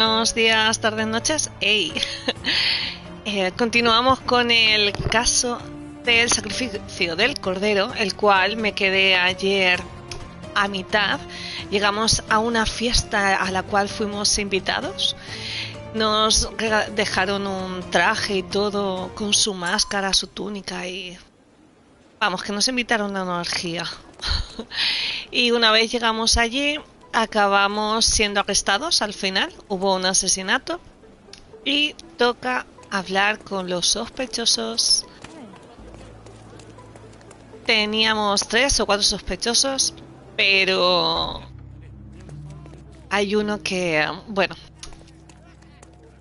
Buenos días, tardes, noches. ¡Ey! Continuamos con el caso del Sacrificio del Cordero, el cual me quedé ayer a mitad. Llegamos a una fiesta a la cual fuimos invitados. Nos dejaron un traje y todo con su máscara, su túnica y... Vamos, que nos invitaron a una orgía. Y una vez llegamos allí, acabamos siendo arrestados al final. Hubo un asesinato y toca hablar con los sospechosos. Teníamos 3 o 4 sospechosos, pero hay uno que, bueno,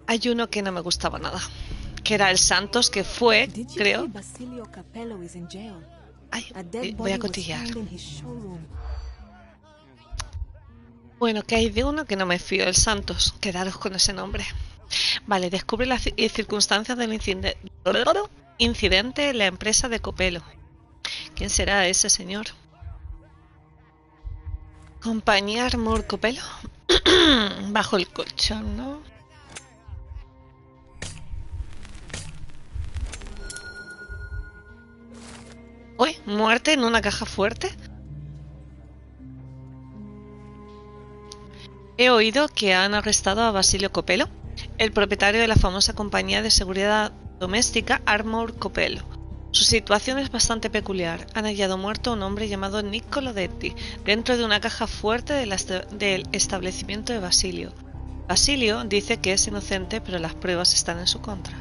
hay uno que no me gustaba nada, que era el Santos, que fue, creo... Ay, voy a cotillar. Bueno, que hay de uno que no me fío, el Santos. Quedaros con ese nombre. Vale, descubre las circunstancias del incidente en la empresa de Copelo. ¿Quién será ese señor? Compañía Armor Copelo. Bajo el colchón, ¿no? Uy, muerte en una caja fuerte. He oído que han arrestado a Basilio Copelo, el propietario de la famosa compañía de seguridad doméstica Armor Copelo. Su situación es bastante peculiar. Han hallado muerto a un hombre llamado Niccolo Detti dentro de una caja fuerte del establecimiento de Basilio. Basilio dice que es inocente, pero las pruebas están en su contra.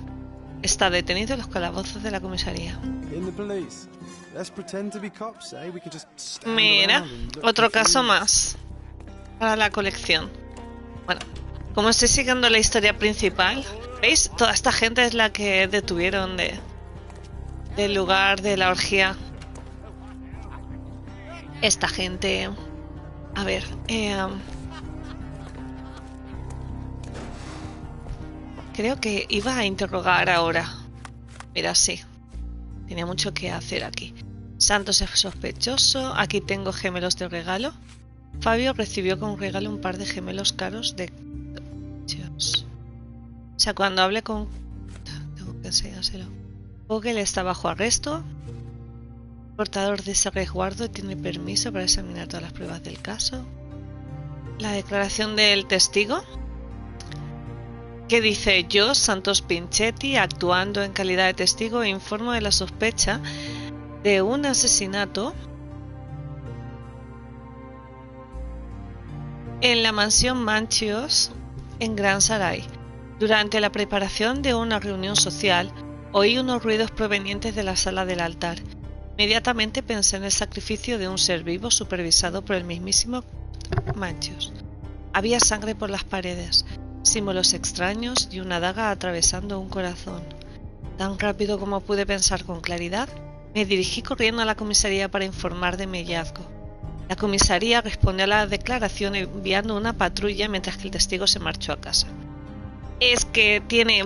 Está detenido en los calabozos de la comisaría. Mira, otro caso más para la colección. Bueno, como estoy siguiendo la historia principal, ¿veis? Toda esta gente es la que detuvieron del lugar de la orgía. Esta gente... A ver, creo que iba a interrogar ahora. Mira, sí. Tenía mucho que hacer aquí. Santos es sospechoso. Aquí tengo gemelos de regalo. Fabio recibió como regalo un par de gemelos caros de... Dios. O sea, cuando hable con... Tengo que enseñárselo. Vogel está bajo arresto. El portador de ese resguardo tiene permiso para examinar todas las pruebas del caso. La declaración del testigo, que dice: yo, Santos Pinchetti, actuando en calidad de testigo, informo de la sospecha de un asesinato en la mansión Manchios en Gran Sarai. Durante la preparación de una reunión social, oí unos ruidos provenientes de la sala del altar. Inmediatamente pensé en el sacrificio de un ser vivo supervisado por el mismísimo Manchios. Había sangre por las paredes, símbolos extraños y una daga atravesando un corazón. Tan rápido como pude pensar con claridad, me dirigí corriendo a la comisaría para informar de mi hallazgo. La comisaría respondió a la declaración enviando una patrulla mientras que el testigo se marchó a casa. Es que tiene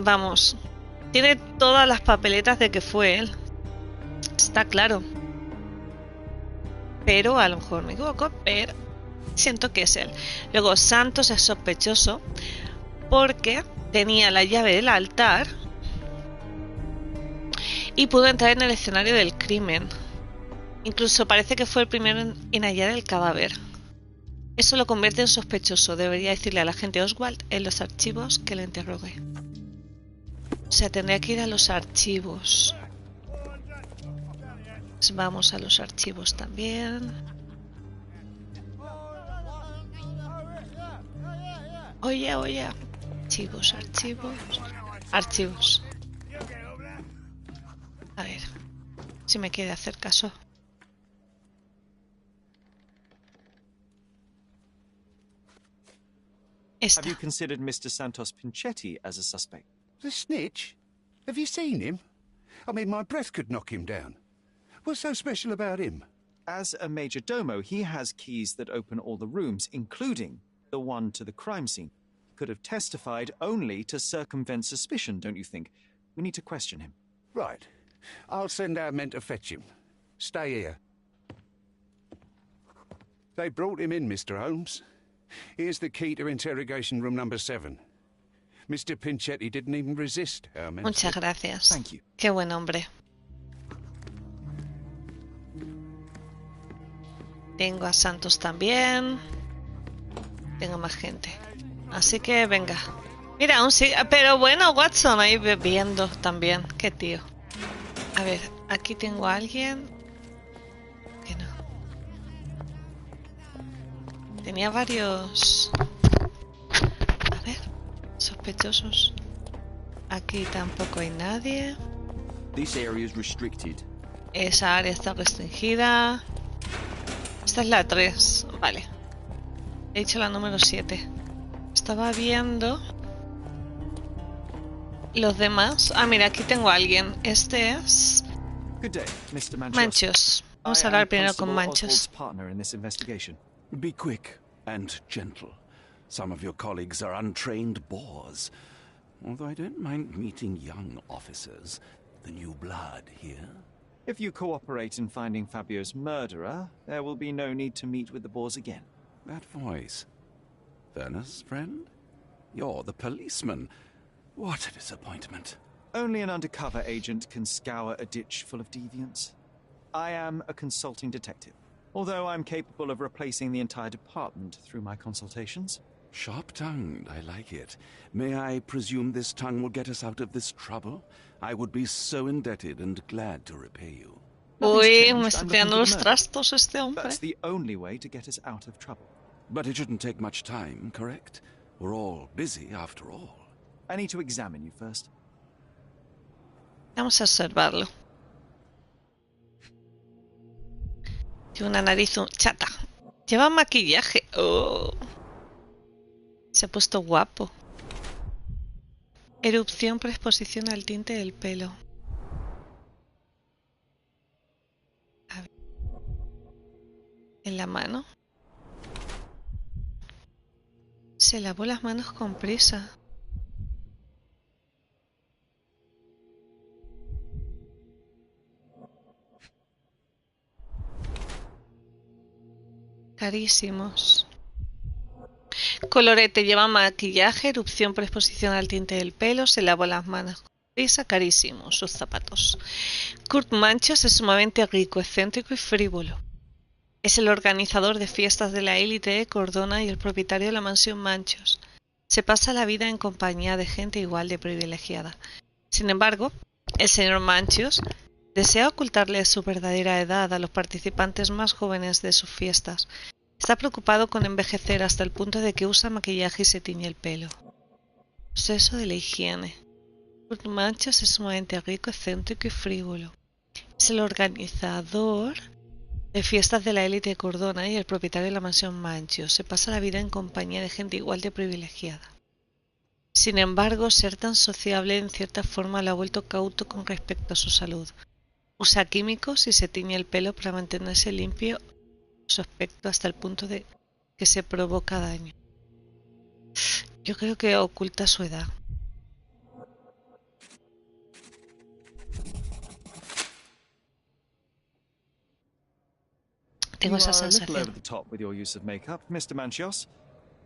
todas las papeletas de que fue él. Está claro. Pero a lo mejor me equivoco, pero siento que es él. Luego, Santos es sospechoso porque tenía la llave del altar y pudo entrar en el escenario del crimen. Incluso parece que fue el primero en hallar el cadáver. Eso lo convierte en sospechoso. Debería decirle al agente Oswald en los archivos que le interrogue. O sea, tendría que ir a los archivos. Pues vamos a los archivos también. Oye. Archivos. Archivos. A ver si me quiere hacer caso. Have you considered Mr. Santos Pinchetti as a suspect? The snitch? Have you seen him? I mean, my breath could knock him down. What's so special about him? As a major domo, he has keys that open all the rooms, including the one to the crime scene. Could have testified only to circumvent suspicion, don't you think? We need to question him. Right. I'll send our men to fetch him. Stay here. They brought him in, Mr. Holmes. Here's the key to interrogation room number 7. Mr. Pinchetti didn't even resist our mention. Muchas gracias. Thank you. Qué buen hombre. Tengo a Santos también. Tengo más gente. Así que venga. Mira, aún sí. Pero bueno, Watson ahí bebiendo también. Qué tío. A ver, aquí tengo a alguien. Que no. Tenía varios. A ver, sospechosos. Aquí tampoco hay nadie. This area is restricted. Esa área está restringida. Esta es la 3. Vale. He dicho la número 7. Estaba viendo los demás. Ah, mira, aquí tengo a alguien. Este es Good day, Mr. Manchos. Manchos. Vamos a hablar primero con Manchos. Partner in this investigation. Be quick and gentle. Some of your colleagues are untrained bores. Although I don't mind meeting young officers. The new blood here. If you cooperate in finding Fabio's murderer, there will be no need to meet with the Boers again. That voice. Werner's friend? You're the policeman. What a disappointment. Only an undercover agent can scour a ditch full of deviants. I am a consulting detective, although I'm capable of replacing the entire department through my consultations. Sharp-tongued, I like it. May I presume this tongue will get us out of this trouble? I would be so indebted and glad to repay you. Uy, me está tirando los trastos este hombre. That's the only way to get us out of trouble. But it shouldn't take much time, correct? We're all busy after all. I need to examine you first. Vamos a observarlo. Tiene una nariz chata. Lleva maquillaje. Oh. Se ha puesto guapo. Erupción por exposición al tinte del pelo. A ver. En la mano. Se lavó las manos con prisa. Carísimos. Colorete, lleva maquillaje, erupción por exposición al tinte del pelo, se lavó las manos con prisa, carísimos sus zapatos. Kurt Manchos es sumamente rico, excéntrico y frívolo. Es el organizador de fiestas de la élite de Cordona y el propietario de la mansión Manchos. Se pasa la vida en compañía de gente igual de privilegiada. Sin embargo, el señor Manchos desea ocultarle su verdadera edad a los participantes más jóvenes de sus fiestas. Está preocupado con envejecer hasta el punto de que usa maquillaje y se tiñe el pelo. Proceso de la higiene. Kurt Manchos es sumamente rico, excéntrico y frívolo. Es el organizador de fiestas de la élite de Cordona y el propietario de la mansión Manchos. Se pasa la vida en compañía de gente igual de privilegiada. Sin embargo, ser tan sociable en cierta forma lo ha vuelto cauto con respecto a su salud. Usa químicos y se tiñe el pelo para mantenerse limpio su aspecto hasta el punto de que se provoca daño. Yo creo que oculta su edad. Tengo esa You are a little sensación. over the top with your use of makeup, Mr. Manchos.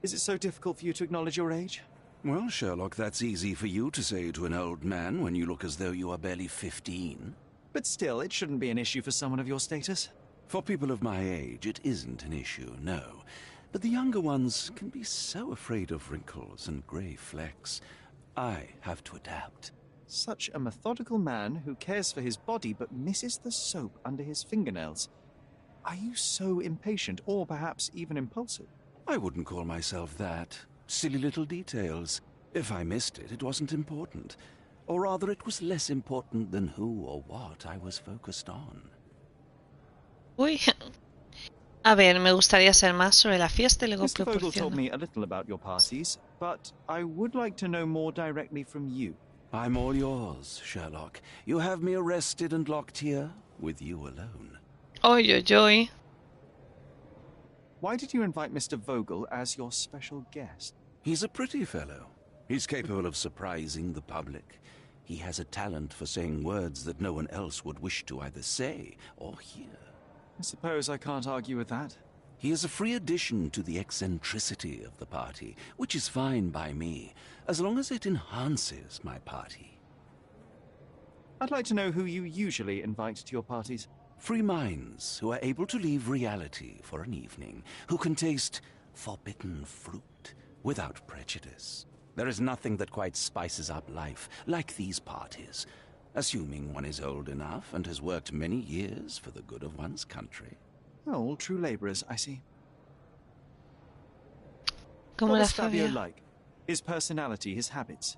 Is it so difficult for you to acknowledge your age? Well, Sherlock, that's easy for you to say to an old man when you look as though you are barely 15. But still, it shouldn't be an issue for someone of your status. For people of my age, it isn't an issue, no. But the younger ones can be so afraid of wrinkles and grey flecks. I have to adapt. Such a methodical man who cares for his body but misses the soap under his fingernails. Are you so impatient, or perhaps even impulsive? I wouldn't call myself that. Silly little details. If I missed it, it wasn't important. Or rather, it was less important than who or what I was focused on. Uy. A ver, me gustaría saber más sobre la fiesta y luego Mr. Vogel told proporciono. me a little about your parties, but I would like to know more directly from you. I'm all yours, Sherlock. You have me arrested and locked here with you alone. Oy, oy, oy. Why did you invite Mr. Vogel as your special guest? He's a pretty fellow. He's capable of surprising the public. He has a talent for saying words that no one else would wish to either say or hear. I suppose I can't argue with that. He is a free addition to the eccentricity of the party, which is fine by me, as long as it enhances my party. I'd like to know who you usually invite to your parties. Free minds who are able to leave reality for an evening, who can taste forbidden fruit without prejudice. There is nothing that quite spices up life like these parties, assuming one is old enough and has worked many years for the good of one's country. Oh, all true labourers, I see. ¿Cómo What era was Fabio Fabio? like? His personality, his habits.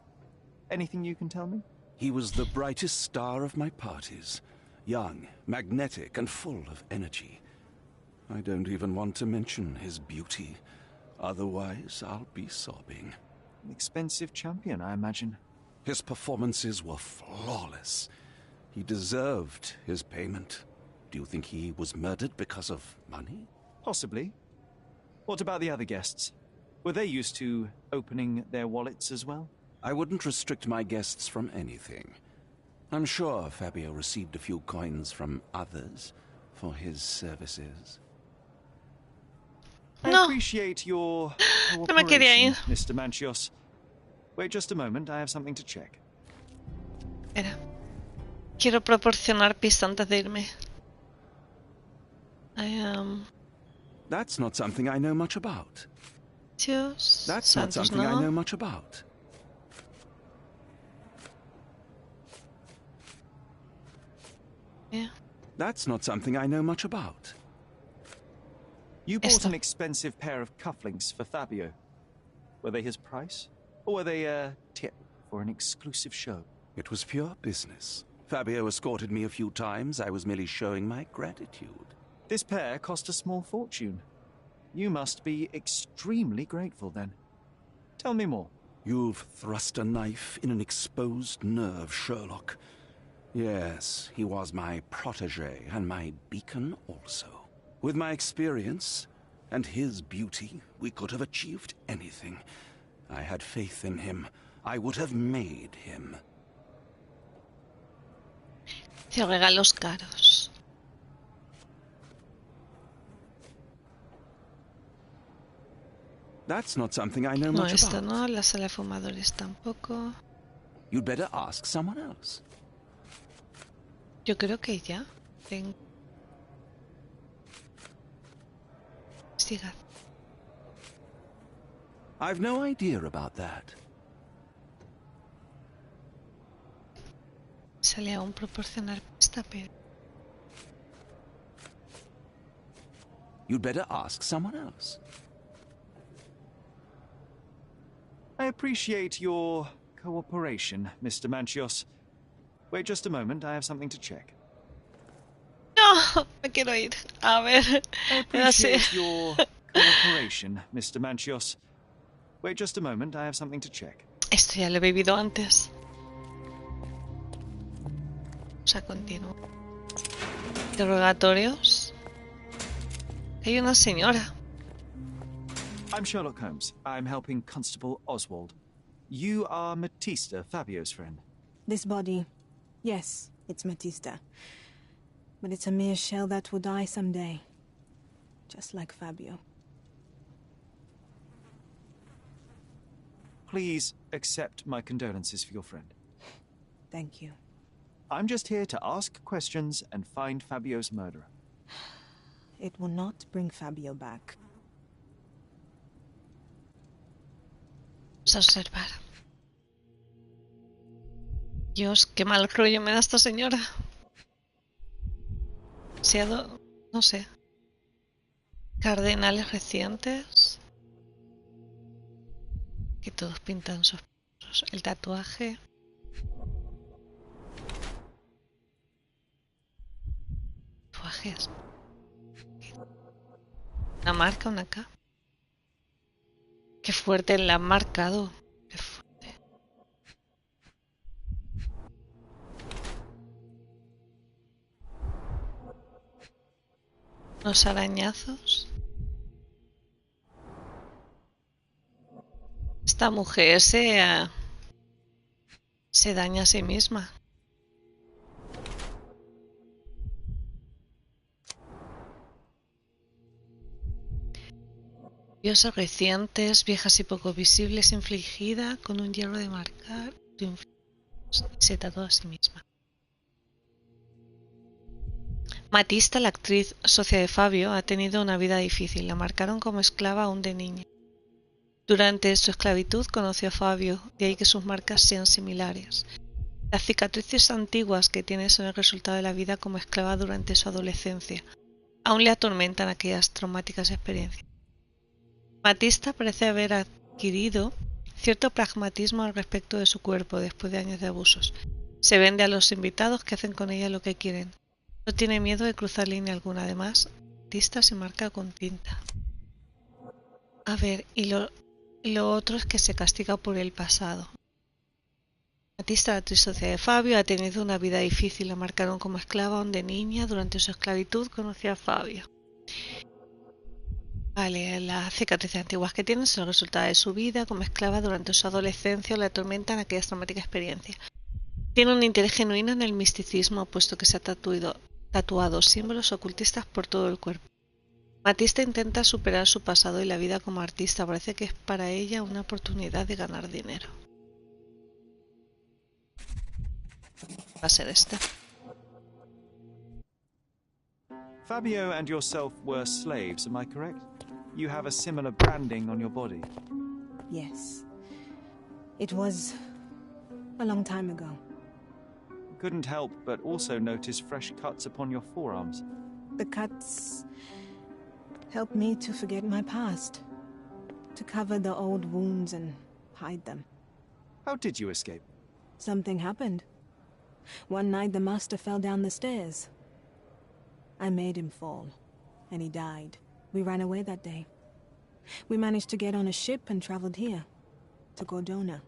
Anything you can tell me? He was the brightest star of my parties. Young, magnetic, and full of energy. I don't even want to mention his beauty. Otherwise, I'll be sobbing. An expensive champion, I imagine. His performances were flawless. He deserved his payment. Do you think he was murdered because of money? Possibly. What about the other guests? Were they used to opening their wallets as well? I wouldn't restrict my guests from anything. I'm sure Fabio received a few coins from others for his services. I No. appreciate your No me quería cooperation, ir. Mr. Manchios. Wait just a moment, I have something to check. Espera. Quiero proporcionar pista antes de irme. I am... That's not something I know much about. Dios. That's not Santos, something I no. know much about. Yeah. That's not something I know much about. You bought Esto. an expensive pair of cufflinks for Fabio. Were they his price? Or were they a tip for an exclusive show? It was pure business. Fabio escorted me a few times. I was merely showing my gratitude. This pair cost a small fortune. You must be extremely grateful then. Tell me more. You've thrust a knife in an exposed nerve, Sherlock. Yes, he was my protege and my beacon also. With my experience and his beauty, we could have achieved anything. I had faith in him. I would have made him. Te regalos caros. That's not something I know No, much esta about. no. La sala de fumadores tampoco. You'd better ask someone else. Yo creo que ya tengo... Investigar. I've no idea about that. Sale aún proporcionar pista, pero... You'd better ask someone else. I appreciate your cooperation, Mr. Manchios. Wait just a moment, I have something to check. No, me quiero ir. A ver. I Ya sé. appreciate your cooperation, Mr. Manchios. Wait just a moment, I have something to check. Esto ya lo he vivido antes. O sea, continúo. Interrogatorios. Hay una señora. I'm Sherlock Holmes. I'm helping Constable Oswald. You are Matista, Fabio's friend. This body, yes, it's Matista. But it's a mere shell that will die someday. Just like Fabio. Please accept my condolences for your friend. Thank you. I'm just here to ask questions and find Fabio's murderer. It will not bring Fabio back. Vamos a observar. Dios, qué mal rollo me da esta señora. Demasiado, no sé. Cardenales recientes. Que todos pintan sospechosos. El tatuaje. Tatuajes. Una marca, una K. Qué fuerte la han marcado. Qué fuerte. Los arañazos. Esta mujer se daña a sí misma. Dioses recientes, viejas y poco visibles, infligida con un hierro de marcar tu influjo, y se tatuó a sí misma. Matista, la actriz socia de Fabio, ha tenido una vida difícil. La marcaron como esclava aún de niña. Durante su esclavitud conoció a Fabio, de ahí que sus marcas sean similares. Las cicatrices antiguas que tiene son el resultado de la vida como esclava durante su adolescencia. Aún le atormentan aquellas traumáticas experiencias. Matista parece haber adquirido cierto pragmatismo al respecto de su cuerpo después de años de abusos. Se vende a los invitados que hacen con ella lo que quieren. No tiene miedo de cruzar línea alguna. Además, Matista se marca con tinta. A ver, y lo otro es que se castiga por el pasado. Matista, la actriz socia de Fabio, ha tenido una vida difícil. La marcaron como esclava aún de niña. Durante su esclavitud conoció a Fabio. Vale, las cicatrices antiguas que tiene son el resultado de su vida como esclava durante su adolescencia o le atormentan aquellas traumáticas experiencias. Tiene un interés genuino en el misticismo, puesto que se ha tatuado símbolos ocultistas por todo el cuerpo. Matista intenta superar su pasado y la vida como artista. Parece que es para ella una oportunidad de ganar dinero. Va a ser esta. Fabio and yourself were slaves, am I correct? You have a similar branding on your body. Yes. It was a long time ago. Couldn't help but also notice fresh cuts upon your forearms. The cuts helped me to forget my past, to cover the old wounds and hide them. How did you escape? Something happened. One night the master fell down the stairs. I made him fall, and he died. We ran away that day. We managed to get on a ship and traveled here, to Gordona.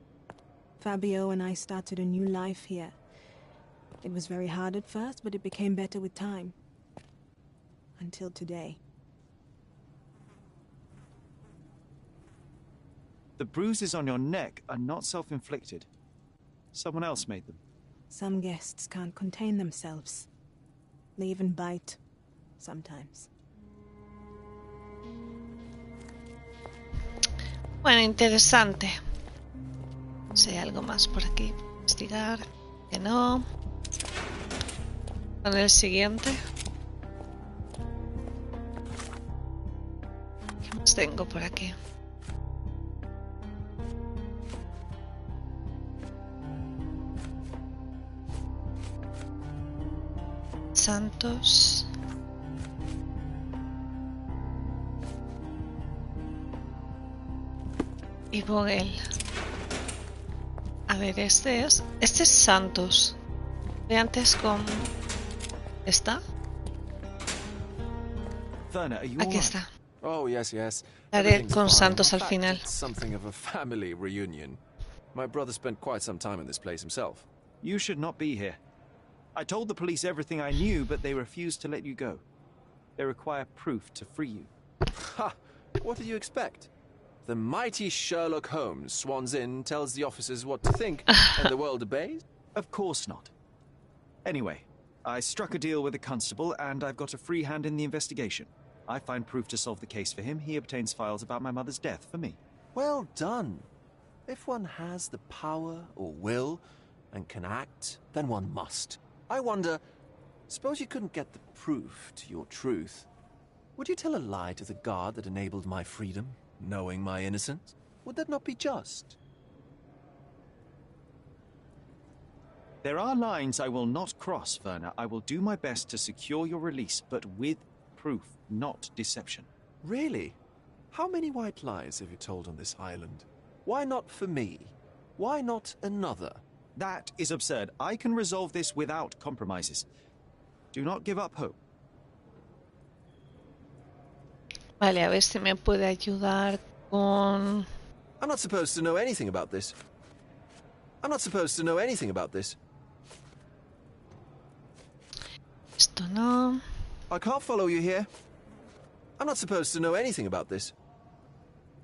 Fabio and I started a new life here. It was very hard at first, but it became better with time. Until today. The bruises on your neck are not self-inflicted. Someone else made them. Some guests can't contain themselves. They even bite, sometimes. Bueno, interesante. Si hay algo más por aquí. Investigar. Que no. Con el siguiente. ¿Qué más tengo por aquí? Santos. Y Vogel. A ver, este es Santos. De antes con... ¿Está? Werner, are you Aquí all right? está. Oh, yes, yes. Haré Everything's con fine. Santos al In fact, final. it's something of a family reunion. My brother spent quite some time in this place himself. You should not be here. I told the police everything I knew, but they refused to let you go. They require proof to free you. Ha! What did you expect? The mighty Sherlock Holmes swans in, tells the officers what to think, and the world obeys? Of course not. Anyway, I struck a deal with the constable, and I've got a free hand in the investigation. I find proof to solve the case for him. He obtains files about my mother's death for me. Well done. If one has the power or will and can act, then one must. I wonder, suppose you couldn't get the proof to your truth. Would you tell a lie to the guard that enabled my freedom, knowing my innocence? Would that not be just? There are lines I will not cross, Werner. I will do my best to secure your release, but with proof, not deception. Really? How many white lies have you told on this island? Why not for me? Why not another? That is absurd. I can resolve this without compromises. Do not give up hope. Vale, a ver si me puede ayudar con... I'm not supposed to know anything about this. I'm not supposed to know anything about this. Esto no... I can't follow you here. I'm not supposed to know anything about this.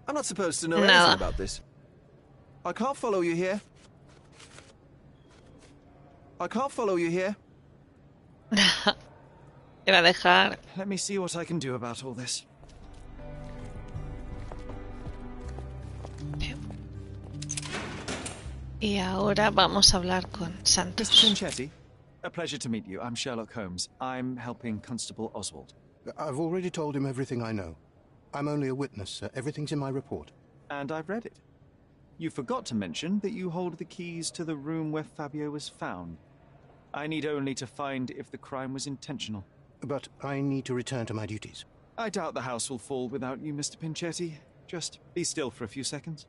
I'm not supposed to know Nada. anything about this. I can't follow you here. I can't follow you here. Te va a dejar... Let me see what I can do about all this. Y ahora vamos a hablar con Mr. Santos. Pinchetti, a pleasure to meet you. I'm Sherlock Holmes. I'm helping Constable Oswald. I've already told him everything I know. I'm only a witness, sir. Everything's in my report. And I've read it. You forgot to mention that you hold the keys to the room where Fabio was found. I need only to find if the crime was intentional. But I need to return to my duties. I doubt the house will fall without you, Mr. Pinchetti. Just be still for a few seconds.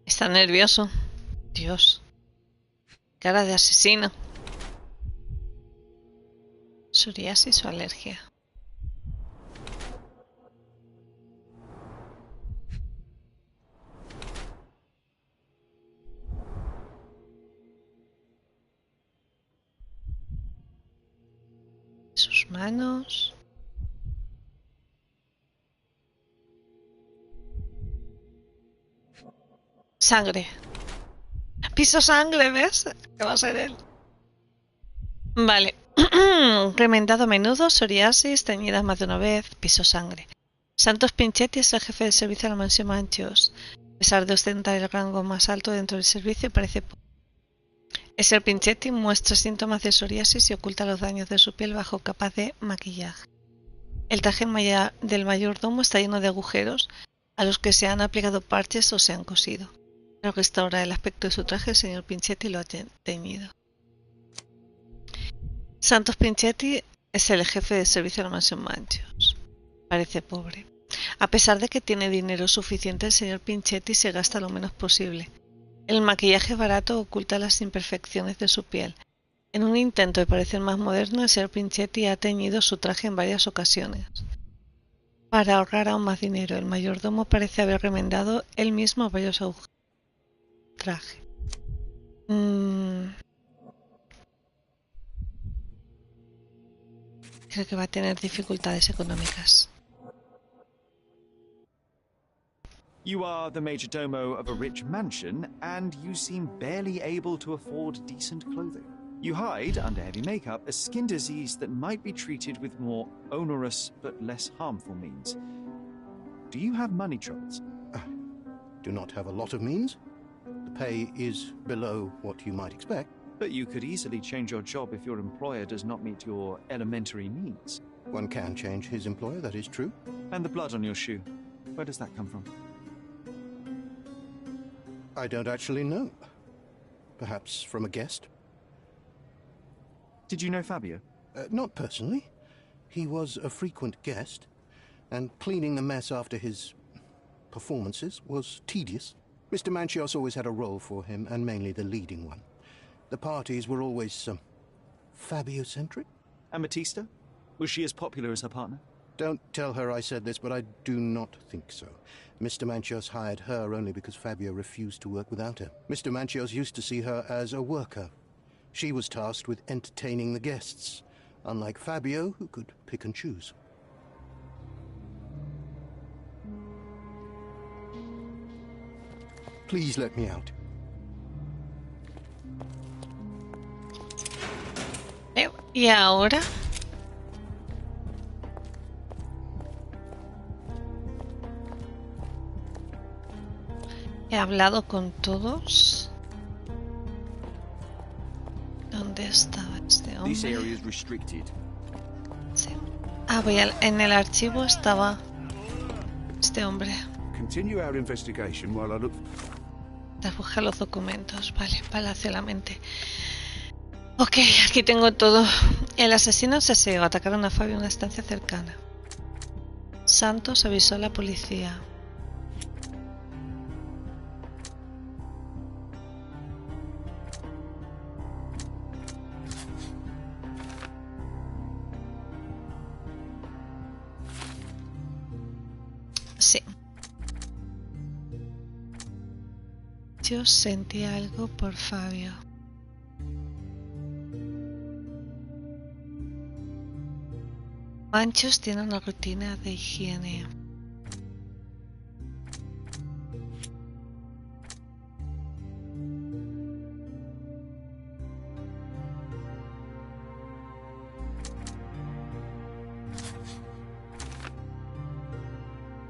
Está nervioso. Dios. Cara de asesino. Psoriasis o alergia. Sus manos. Sangre. Piso sangre, ¿ves? Que va a ser él. Vale. Remendado a menudo, psoriasis, teñidas más de una vez, piso sangre. Santos Pinchetti es el jefe de servicio de la mansión Manchos. A pesar de ostentar el rango más alto dentro del servicio, parece poco. El señor Pinchetti muestra síntomas de psoriasis y oculta los daños de su piel bajo capas de maquillaje. El traje del mayordomo está lleno de agujeros a los que se han aplicado parches o se han cosido. Para restaurar el aspecto de su traje, el señor Pinchetti lo ha teñido. Santos Pinchetti es el jefe de servicio de la mansión Manchos. Parece pobre. A pesar de que tiene dinero suficiente, el señor Pinchetti se gasta lo menos posible. El maquillaje barato oculta las imperfecciones de su piel. En un intento de parecer más moderno, el señor Pinchetti ha teñido su traje en varias ocasiones. Para ahorrar aún más dinero, el mayordomo parece haber remendado él mismo varios agujeros del traje. Creo que va a tener dificultades económicas. You are the majordomo of a rich mansion, and you seem barely able to afford decent clothing. You hide, under heavy makeup, a skin disease that might be treated with more onerous but less harmful means. Do you have money troubles? Do not have a lot of means. The pay is below what you might expect. But you could easily change your job if your employer does not meet your elementary needs. One can change his employer, that is true. And the blood on your shoe, where does that come from? I don't actually know. Perhaps from a guest? Did you know Fabio? Not personally. He was a frequent guest, and cleaning the mess after his performances was tedious. Mr. Manchios always had a role for him, and mainly the leading one. The parties were always Fabio-centric. Amatista? Was she as popular as her partner? Don't tell her I said this, but I do not think so. Mr. Manchios hired her only because Fabio refused to work without her. Mr. Manchios used to see her as a worker. She was tasked with entertaining the guests, unlike Fabio, who could pick and choose. Please let me out. ¿Y ahora? He hablado con todos. ¿Dónde estaba este This hombre? area is restricted. Sí. Ah, en el archivo estaba este hombre. Continue our investigation while I look. Tras buscar los documentos. Vale, Palacio de la Mente. Ok, aquí tengo todo. El asesino se aseó. Atacaron a Fabio en una estancia cercana. Santos avisó a la policía. Sí. Yo sentí algo por Fabio. Manchos tiene una rutina de higiene.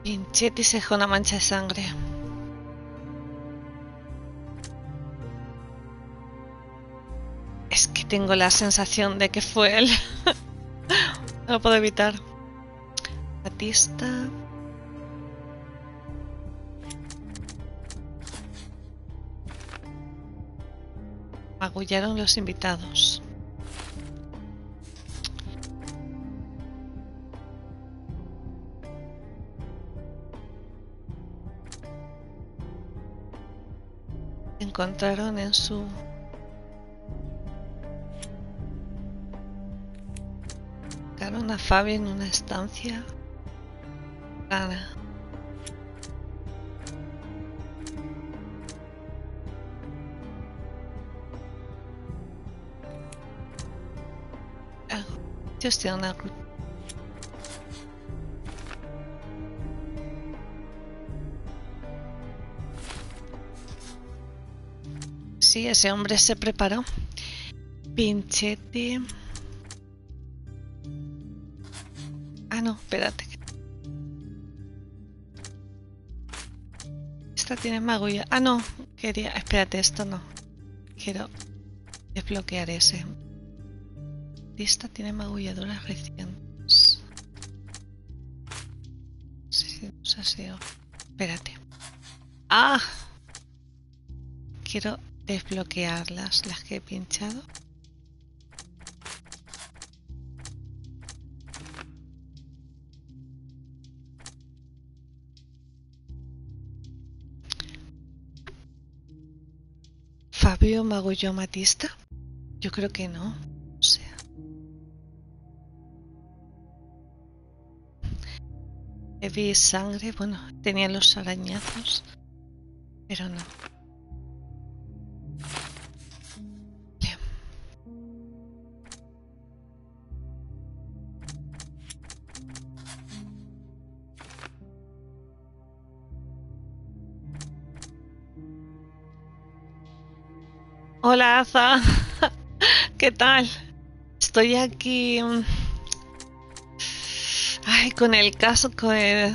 Pinchetti se dejó una mancha de sangre. tengo la sensación de que fue él. No lo puedo evitar. Batista. Magullaron los invitados. Encontraron en su buscaron a Fabio en una estancia plana. Dios tiene una ruta. Sí, ese hombre se preparó. Pinchete. Ah, no, espérate. Esta tiene magulla. Ah, no, quería. Espérate, esto no. Quiero desbloquear ese. Esta tiene magulladuras recientes. Sí, no sé si. Espérate. ¡Ah! Quiero desbloquearlas, las que he pinchado. ¿Fabio magulló a Matista? Yo creo que no. O sea. Vi sangre, bueno, tenía los arañazos, pero no. Bien. Hola, Aza. ¿Qué tal? Estoy aquí. Ay, con el caso,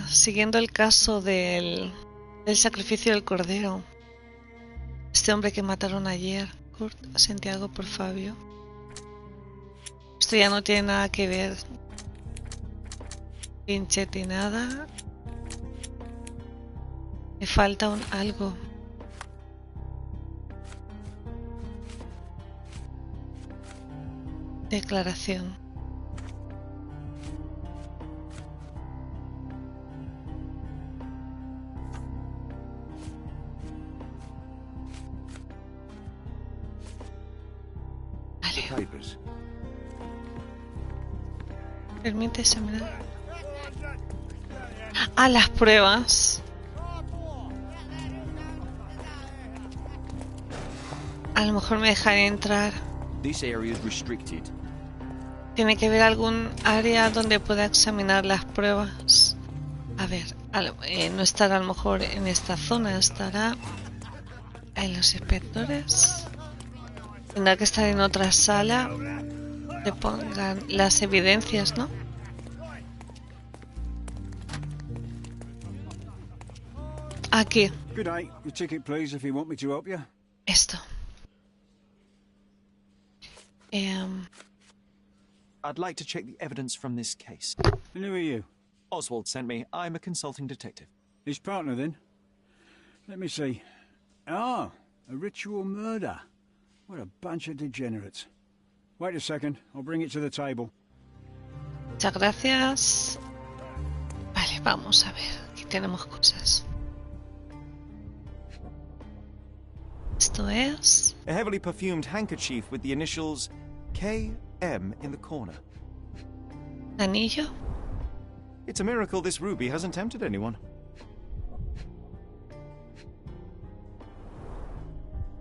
siguiendo el caso del sacrificio del Cordero. Este hombre que mataron ayer. Kurt, sentí algo por Fabio. Esto ya no tiene nada que ver. Pinchete y nada. Me falta algo. Declaración. Permite examinar. Ah, las pruebas. A lo mejor me dejan entrar. This area is restricted. Tiene que haber algún área donde pueda examinar las pruebas. A ver, no estará a lo mejor en esta zona, estará en los inspectores. Tendrá que estar en otra sala. Le pongan las evidencias, ¿no? Aquí. Good day. Your ticket, please, if you want me to help you. Esto. I'd like to check the evidence from this case. And who are you? Oswald sent me. I'm a consulting detective. His partner, then? Let me see. Ah, a ritual murder. What a bunch of degenerates. Wait a second. I'll bring it to the table. Muchas gracias. Vale, vamos a ver. Aquí tenemos cosas. Esto es... A heavily perfumed handkerchief with the initials KM in the corner. Anillo. It's a miracle this ruby hasn't tempted anyone.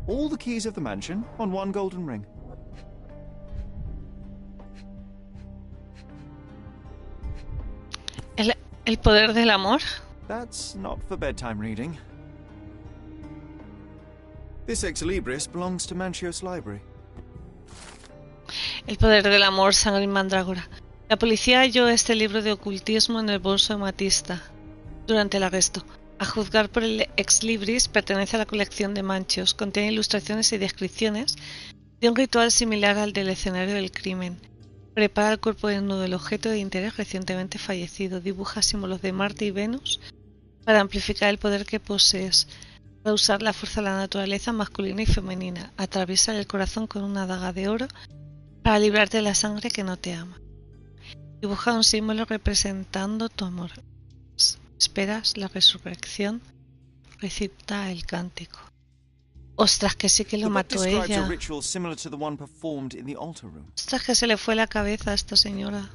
All the keys of the mansion on one golden ring. El poder del amor. That's not for bedtime reading. This ex libris belongs to Manchio's library. El poder del amor, sangre y mandrágora. La policía halló este libro de ocultismo en el bolso de Matista durante el arresto. A juzgar por el ex libris, pertenece a la colección de Manchios. Contiene ilustraciones y descripciones y un ritual similar al del escenario del crimen. Prepara el cuerpo desnudo del objeto de interés recientemente fallecido. Dibuja símbolos de Marte y Venus para amplificar el poder que posees. Para usar la fuerza de la naturaleza masculina y femenina. Atraviesa el corazón con una daga de oro para librarte de la sangre que no te ama. Dibuja un símbolo representando tu amor. Esperas la resurrección. Recita el cántico. Ostras, que sí que lo mató ella. Ostras, que se le fue la cabeza a esta señora.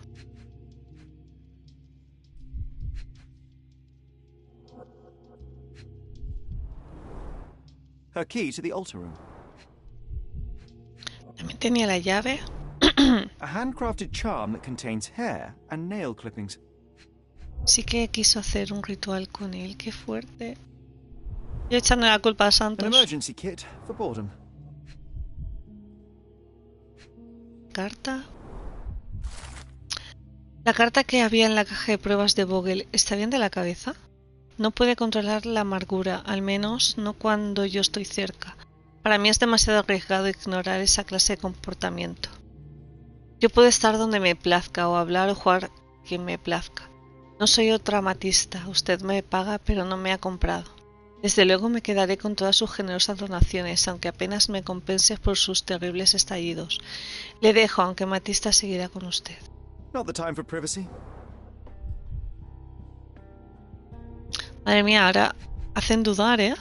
Her key to the altar room. También tenía la llave. A handcrafted charm that contains hair and nail clippings. Sí que quiso hacer un ritual con él, qué fuerte. Yo echando la culpa a An Santos. emergency kit for boredom. Carta. La carta que había en la caja de pruebas de Vogel, ¿está bien de la cabeza? No puede controlar la amargura, al menos no cuando yo estoy cerca. Para mí es demasiado arriesgado ignorar esa clase de comportamiento. Yo puedo estar donde me plazca o hablar o jugar quien me plazca. No soy otra amatista, usted me paga pero no me ha comprado. Desde luego me quedaré con todas sus generosas donaciones, aunque apenas me compense por sus terribles estallidos. Le dejo, aunque Matista seguirá con usted. Not the time for privacy. Madre mía, ahora hacen dudar, ¿eh?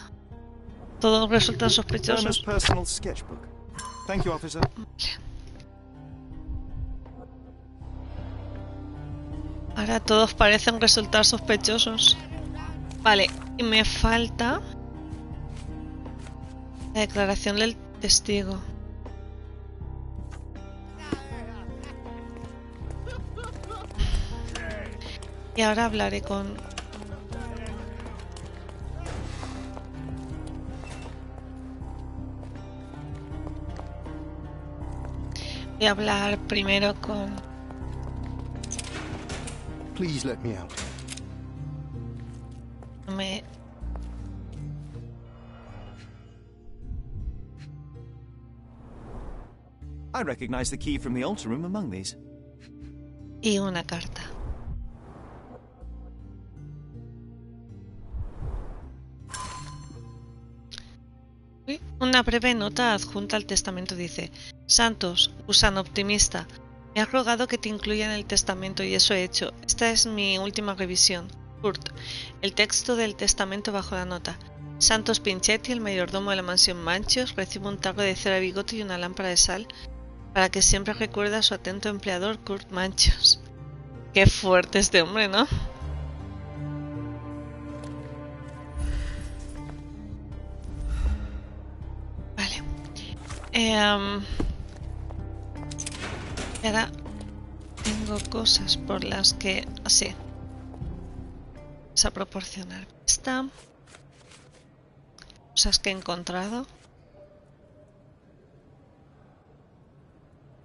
Todos resultan Turner's sospechosos. personal sketchbook. Thank you, officer. Ahora todos parecen resultar sospechosos. Vale, y me falta la declaración del testigo. Y ahora hablaré con... Voy a hablar primero con... Please let me out. I recognize the key from the altar room among these. Y una carta. Una breve nota adjunta al testamento dice: Santos, gusano optimista, me has rogado que te incluya en el testamento y eso he hecho. Esta es mi última revisión. Kurt, el texto del testamento bajo la nota. Santos Pinchetti, el mayordomo de la mansión Manchos, recibe un tarro de cera bigote y una lámpara de sal para que siempre recuerde a su atento empleador Kurt Manchos. Qué fuerte este hombre, ¿no? Vale. Y ahora tengo cosas por las que... Sí. Vamos a proporcionar esta. Cosas que he encontrado.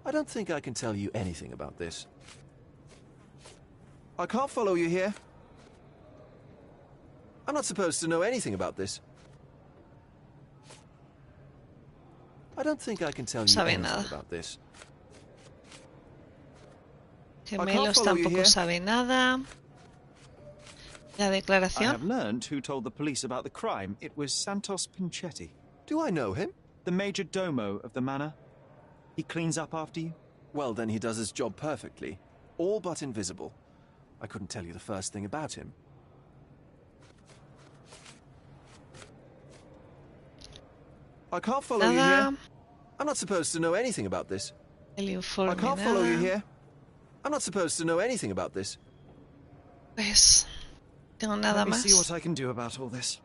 I don't think I can tell you anything about this. I can't follow you here. I'm not supposed to know anything about this. I don't think I can tell you Sabe anything nada. about this. Gemelos tampoco sabe nada. La I declaración. have learned who told the police about the crime. It was Santos Pinchetti, Do I know him? the major domo of the manor. He cleans up after you. Well, then he does his job perfectly. All but invisible. I couldn't tell you the first thing about him. I can't follow you Nada. here. I'm not supposed to know anything about this. El informe. I can't follow you Nada. here. I'm not supposed to know anything about this. Pues tengo nada Let me más. see what I can do about all this.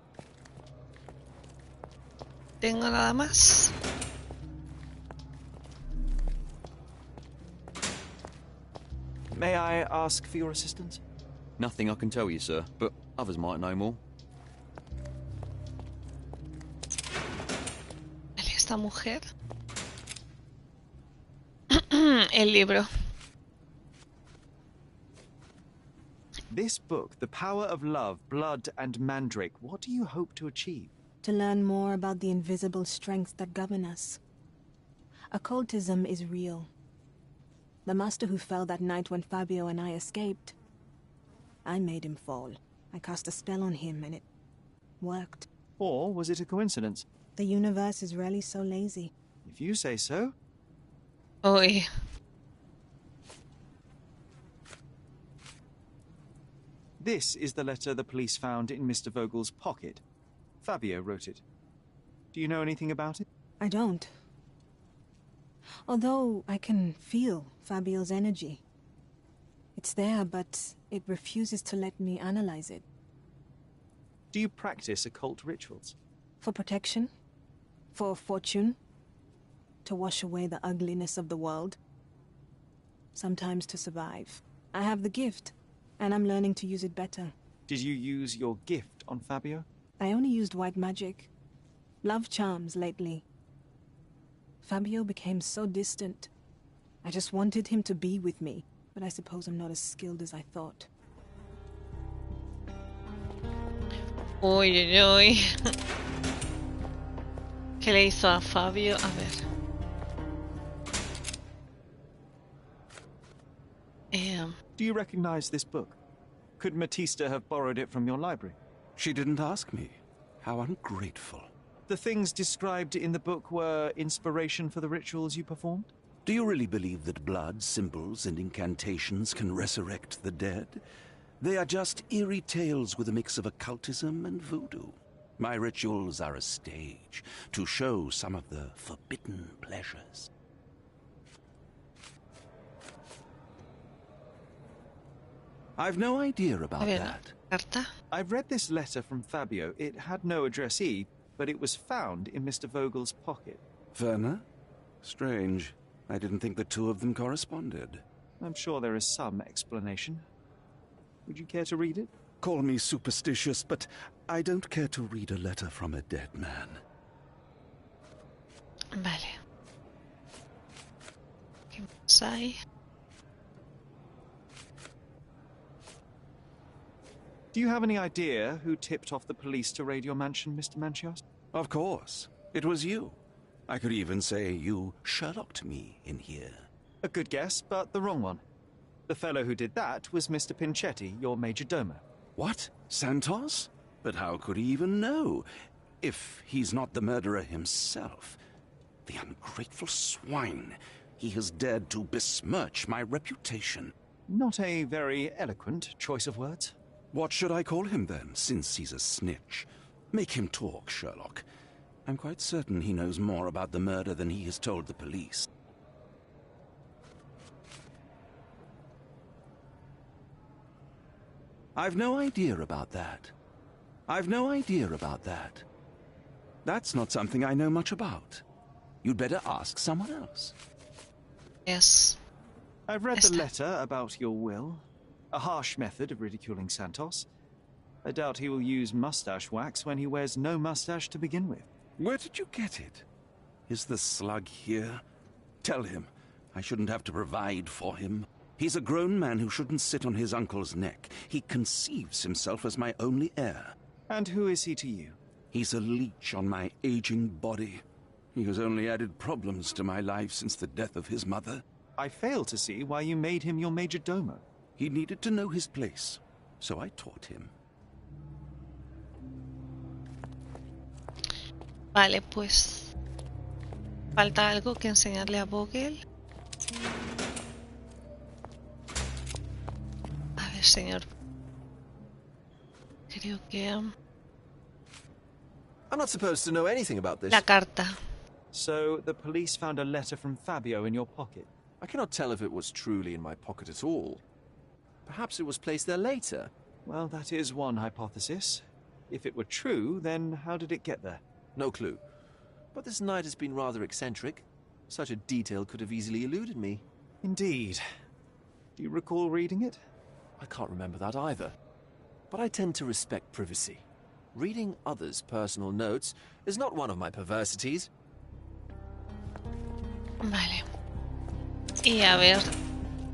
Tengo nada más. May I ask for your assistance? Nothing I can tell you, sir, but others might know more. Vale, esta mujer. El libro. This book, The Power of Love, Blood and Mandrake, what do you hope to achieve? To learn more about the invisible strengths that govern us. Occultism is real. The master who fell that night when Fabio and I escaped, I made him fall. I cast a spell on him and it worked. Or was it a coincidence? The universe is rarely so lazy. If you say so. Uy. This is the letter the police found in Mr. Vogel's pocket. Fabio wrote it. Do you know anything about it? I don't. Although I can feel Fabio's energy. It's there, but it refuses to let me analyze it. Do you practice occult rituals? For protection? For fortune? To wash away the ugliness of the world? Sometimes to survive. I have the gift, and I'm learning to use it better. Did you use your gift on Fabio? I only used white magic. Love charms lately. Fabio became so distant. I just wanted him to be with me, but I suppose I'm not as skilled as I thought. Uy, uy, uy. ¿Qué le hizo a Fabio? A ver. Do you recognize this book? Could Matista have borrowed it from your library? She didn't ask me. How ungrateful. The things described in the book were inspiration for the rituals you performed? Do you really believe that blood, symbols, and incantations can resurrect the dead? They are just eerie tales with a mix of occultism and voodoo. My rituals are a stage to show some of the forbidden pleasures. I've no idea about that. ¿Carta? I've read this letter from Fabio. It had no addressee, but it was found in Mr. Vogel's pocket. Werner? Strange. I didn't think the two of them corresponded. I'm sure there is some explanation. Would you care to read it? Call me superstitious, but I don't care to read a letter from a dead man. Vale. ¿Qué más hay? Do you have any idea who tipped off the police to raid your mansion, Mr. Manchios? Of course. It was you. I could even say you Sherlocked me in here. A good guess, but the wrong one. The fellow who did that was Mr. Pinchetti, your major domo. What? Santos? But how could he even know? If he's not the murderer himself. The ungrateful swine. He has dared to besmirch my reputation. Not a very eloquent choice of words. What should I call him then, since he's a snitch? Make him talk, Sherlock. I'm quite certain he knows more about the murder than he has told the police. I've no idea about that. I've no idea about that. That's not something I know much about. You'd better ask someone else. Yes. I've read the letter about your will. A harsh method of ridiculing Santos. I doubt he will use mustache wax when he wears no mustache to begin with. Where did you get it? Is the slug here? Tell him. I shouldn't have to provide for him. He's a grown man who shouldn't sit on his uncle's neck. He conceives himself as my only heir. And who is he to you? He's a leech on my aging body. He has only added problems to my life since the death of his mother. I fail to see why you made him your major domo. He needed to know his place, so I taught him. Vale, pues falta algo que enseñarle a Vogel. A ver, señor. Creo que I'm not supposed to know anything about this. la carta. So the police found a letter from Fabio in your pocket. I cannot tell if it was truly in my pocket at all. Perhaps it was placed there later. Well, that is one hypothesis. If it were true, then how did it get there? No clue. But this night has been rather eccentric. Such a detail could have easily eluded me. Indeed. Do you recall reading it? I can't remember that either. But I tend to respect privacy. Reading others' personal notes is not one of my perversities. Vale. Y a ver,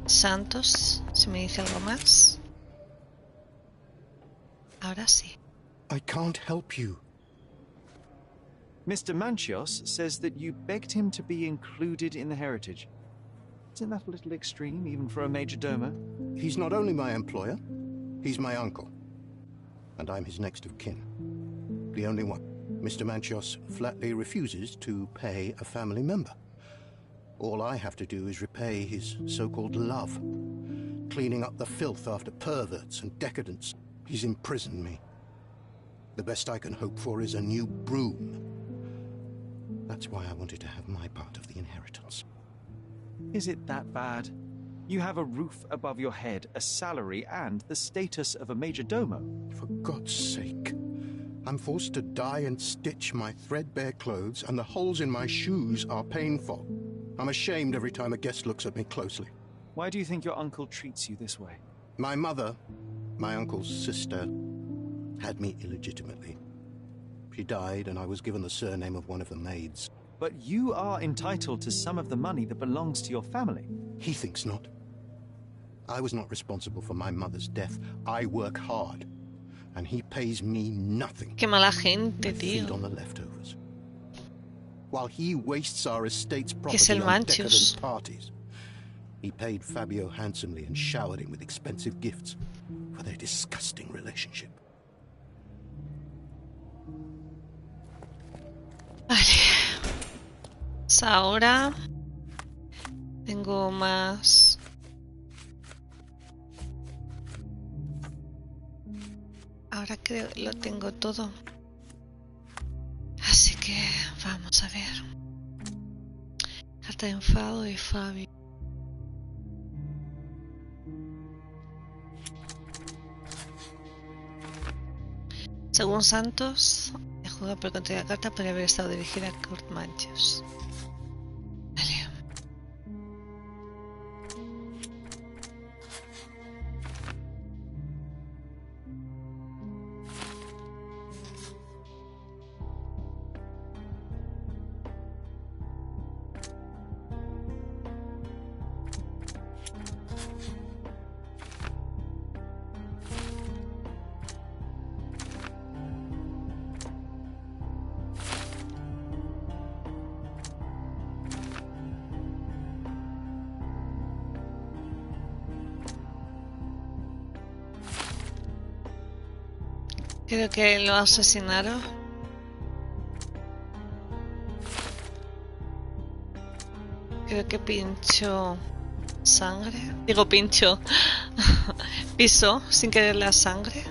Santos, si me dice algo más. Ahora sí. I can't help you. Mr. Manchios says that you begged him to be included in the heritage. Isn't that a little extreme, even for a major domo? He's not only my employer, he's my uncle. And I'm his next of kin. The only one. Mr. Manchios flatly refuses to pay a family member. All I have to do is repay his so-called love, cleaning up the filth after perverts and decadents. He's imprisoned me. The best I can hope for is a new broom. That's why I wanted to have my part of the inheritance. Is it that bad? You have a roof above your head, a salary, and the status of a major domo. For God's sake. I'm forced to dye and stitch my threadbare clothes, and the holes in my shoes are painful. I'm ashamed every time a guest looks at me closely. Why do you think your uncle treats you this way? My mother, my uncle's sister, had me illegitimately. She died, and I was given the surname of one of the maids. But you are entitled to some of the money that belongs to your family. He thinks not. I was not responsible for my mother's death. I work hard, and he pays me nothing. Qué mala gente, I feed tío. on the leftovers. While he wastes our estate's Que es el property on Manchios. decadent parties. He paid Fabio handsomely and showered him with expensive gifts for their disgusting relationship. Vale. Pues ahora tengo más. Ahora creo que lo tengo todo. Así que vamos a ver. Carta de enfado de Fabio. Según Santos, el jugador por contra la carta podría haber estado dirigida a Kurt Manchios. Vale. Creo que lo asesinaron. Creo que pinchó sangre. Digo pinchó. Pisó sin querer la sangre.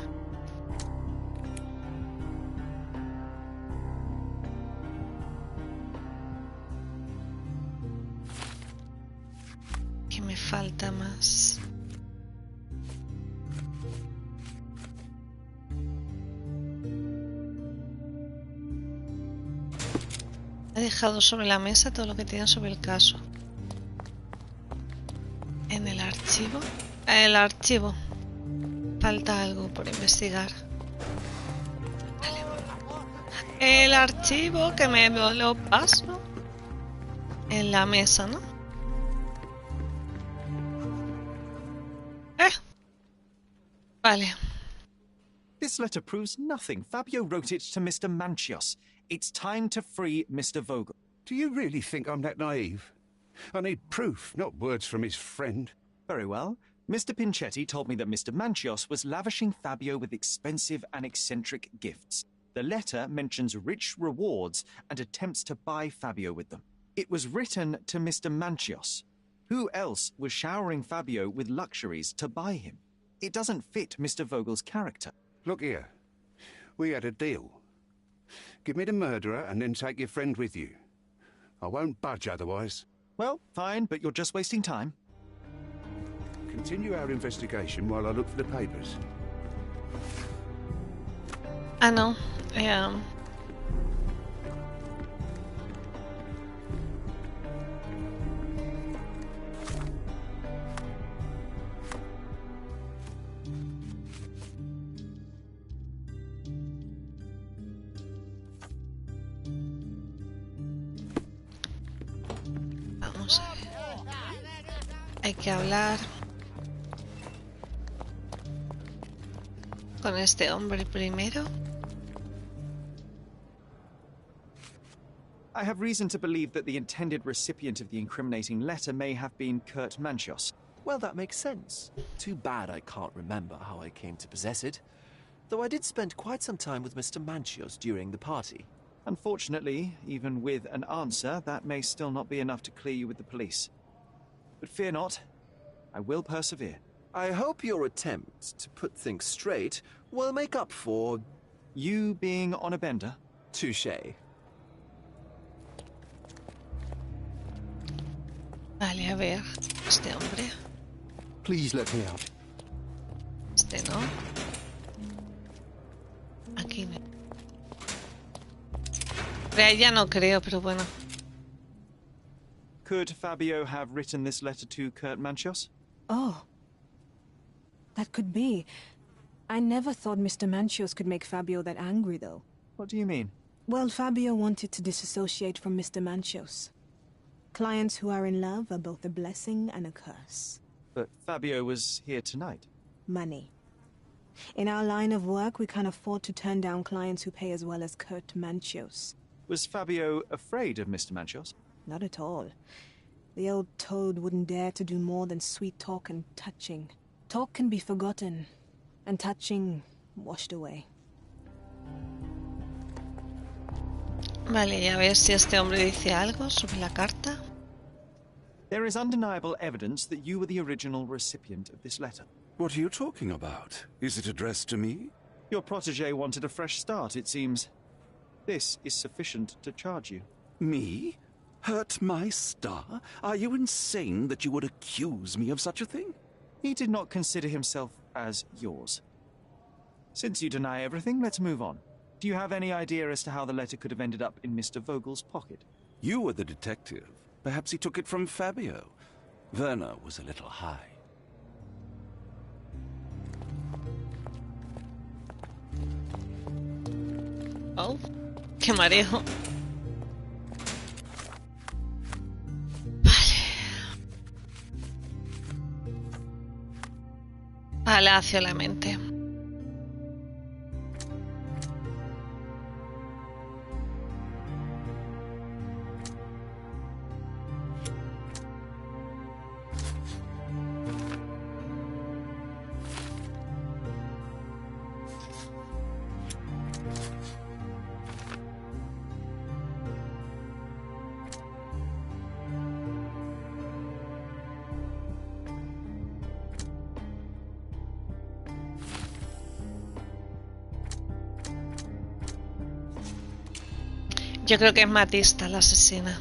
¿Qué me falta más? He dejado sobre la mesa todo lo que tenía sobre el caso. En el archivo. El archivo. Falta algo por investigar. Vale. El archivo que me lo paso. En la mesa, ¿no? Vale. This letter proves nothing. Fabio wrote it to Mr. Manchios. It's time to free Mr. Vogel. Do you really think I'm that naive? I need proof, not words from his friend. Very well. Mr. Pinchetti told me that Mr. Manchios was lavishing Fabio with expensive and eccentric gifts. The letter mentions rich rewards and attempts to buy Fabio with them. It was written to Mr. Manchios. Who else was showering Fabio with luxuries to buy him? It doesn't fit Mr. Vogel's character. Look here. We had a deal. Give me the murderer and then take your friend with you. I won't budge otherwise. Well, fine, but you're just wasting time. Continue our investigation while I look for the papers. Ah, no. Vamos a ver. Hay que hablar con este hombre primero. I have reason to believe that the intended recipient of the incriminating letter may have been Kurt Manchios. Well, that makes sense. Too bad I can't remember how I came to possess it. Though I did spend quite some time with Mr. Manchios during the party. Unfortunately, even with an answer, that may still not be enough to clear you with the police. But fear not, I will persevere. I hope your attempt to put things straight will make up for... You being on a bender? Touché. Vale, a ver. Este hombre. Please let me out. Este no. Aquí no. De ahí ya no creo, pero bueno. Could Fabio have written this letter to Kurt Manchios? Oh. That could be. I never thought Mr. Manchios could make Fabio that angry, though. What do you mean? Well, Fabio wanted to disassociate from Mr. Manchios. Clients who are in love are both a blessing and a curse. But Fabio was here tonight. Money. In our line of work, we can't afford to turn down clients who pay as well as Kurt Manchios. Was Fabio afraid of Mr. Manchios? Not at all. The old toad wouldn't dare to do more than sweet talk and touching. Talk can be forgotten, and touching washed away. Vale, y a ver si este hombre dice algo sobre la carta. There is undeniable evidence that you were the original recipient of this letter. What are you talking about? Is it addressed to me? Your protege wanted a fresh start, it seems. This is sufficient to charge you. Me? Hurt my star? Are you insane that you would accuse me of such a thing? He did not consider himself as yours. Since you deny everything, let's move on. Do you have any idea as to how the letter could have ended up in Mr. Vogel's pocket? You were the detective. Perhaps he took it from Fabio. Werner was a little high. Oh, qué mareo. Vale. Palacio la mente. Yo creo que es Matista la asesina.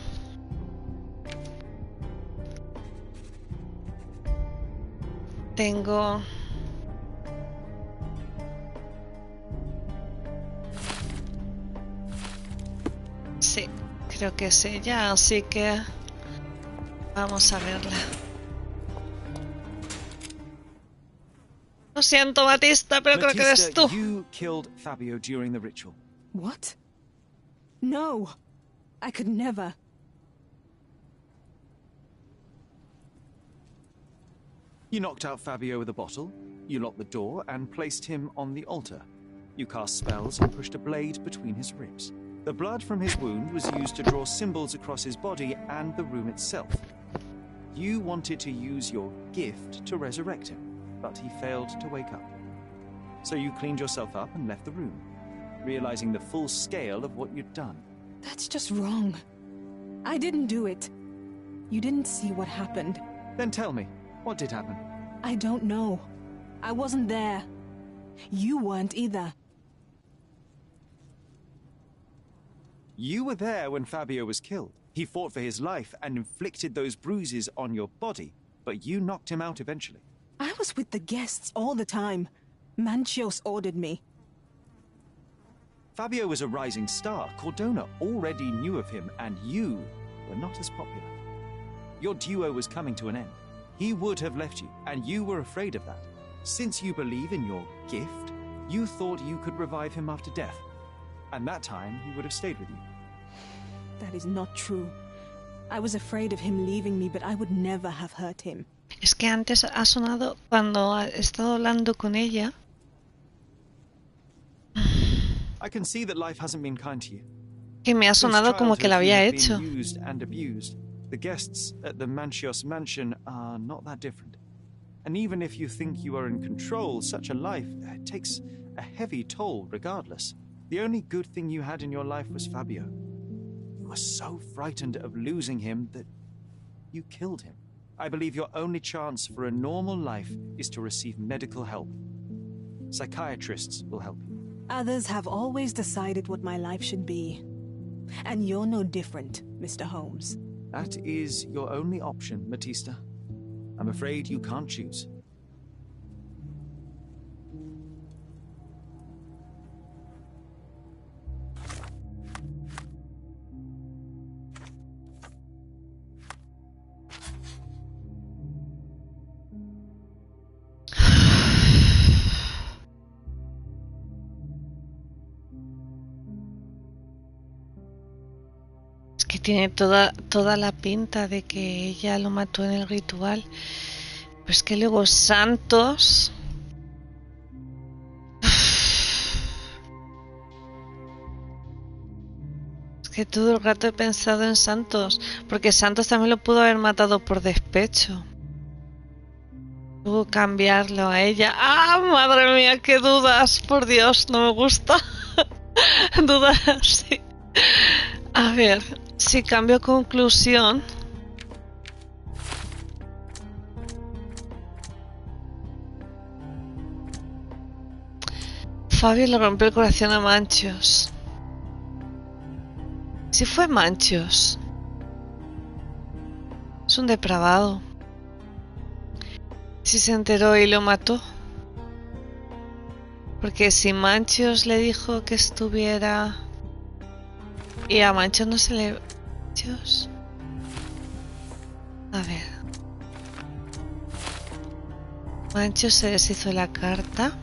Tengo... Sí, creo que es ella, así que vamos a verla. Lo siento, Matista, pero creo que eres tú. You killed Fabio during the ritual. What? No! I could never. You knocked out Fabio with a bottle, you locked the door and placed him on the altar. You cast spells and pushed a blade between his ribs. The blood from his wound was used to draw symbols across his body and the room itself. You wanted to use your gift to resurrect him, but he failed to wake up. So you cleaned yourself up and left the room, realizing the full scale of what you'd done. That's just wrong. I didn't do it. You didn't see what happened. Then tell me, what did happen? I don't know. I wasn't there. You weren't either. You were there when Fabio was killed. He fought for his life and inflicted those bruises on your body, but you knocked him out eventually. I was with the guests all the time. Manchios ordered me. Fabio was a rising star. Cordona already knew of him, and you were not as popular. Your duo was coming to an end. He would have left you, and you were afraid of that. Since you believe in your gift, you thought you could revive him after death. And that time, he would have stayed with you. That is not true. I was afraid of him leaving me, but I would never have hurt him. Es que antes ha sonado cuando he estado hablando con ella. I can see that life hasn't been kind to you. que me ha Since sonado como que la childhood, you había have hecho. been used and abused. The guests at the Manchios mansion are not that different. And even if you think you are in control, such a life takes a heavy toll regardless. The only good thing you had in your life was Fabio. You were so frightened of losing him that you killed him. I believe your only chance for a normal life is to receive medical help. Psychiatrists will help you. Others have always decided what my life should be. And you're no different, Mr. Holmes. That is your only option, Matista. I'm afraid you can't choose. Es que tiene toda la pinta de que ella lo mató en el ritual. Pues que luego Santos... Es que todo el rato he pensado en Santos, porque Santos también lo pudo haber matado por despecho. Tuvo que cambiarlo a ella. ¡Ah, madre mía, qué dudas! Por Dios, no me gusta. Dudas, sí. A ver, si cambio conclusión... Fabio le rompió el corazón a Manchios. Si fue Manchios, es un depravado. Si se enteró y lo mató. Porque si Manchios le dijo que estuviera... Y a Manchios no se le... Manchios. A ver. Manchios se deshizo de la carta.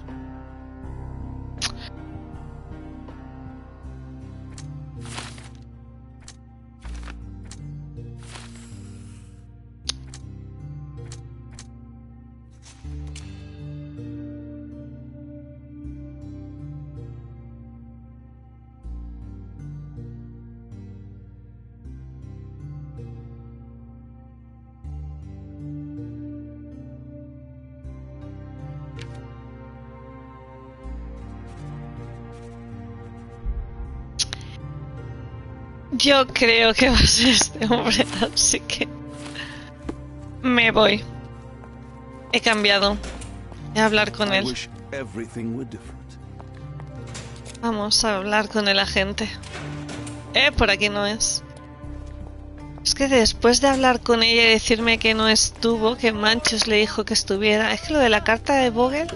Yo creo que va a ser este hombre, así que me voy. He cambiado. Voy a hablar con él. Vamos a hablar con el agente. Por aquí no es. Es que después de hablar con ella y decirme que no estuvo, que Manchios le dijo que estuviera... Es que lo de la carta de Vogel,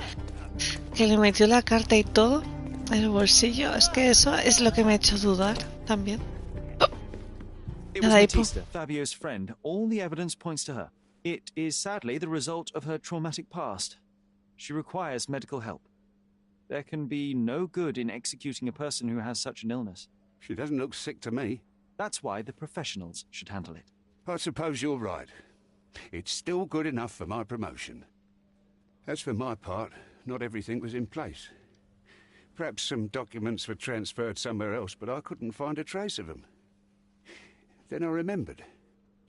que le metió la carta y todo en el bolsillo, es que eso es lo que me ha hecho dudar también. It was Matista, Fabio's friend. All the evidence points to her. It is sadly the result of her traumatic past. She requires medical help. There can be no good in executing a person who has such an illness. She doesn't look sick to me. That's why the professionals should handle it. I suppose you're right. It's still good enough for my promotion. As for my part, not everything was in place. Perhaps some documents were transferred somewhere else, but I couldn't find a trace of them. Then I remembered.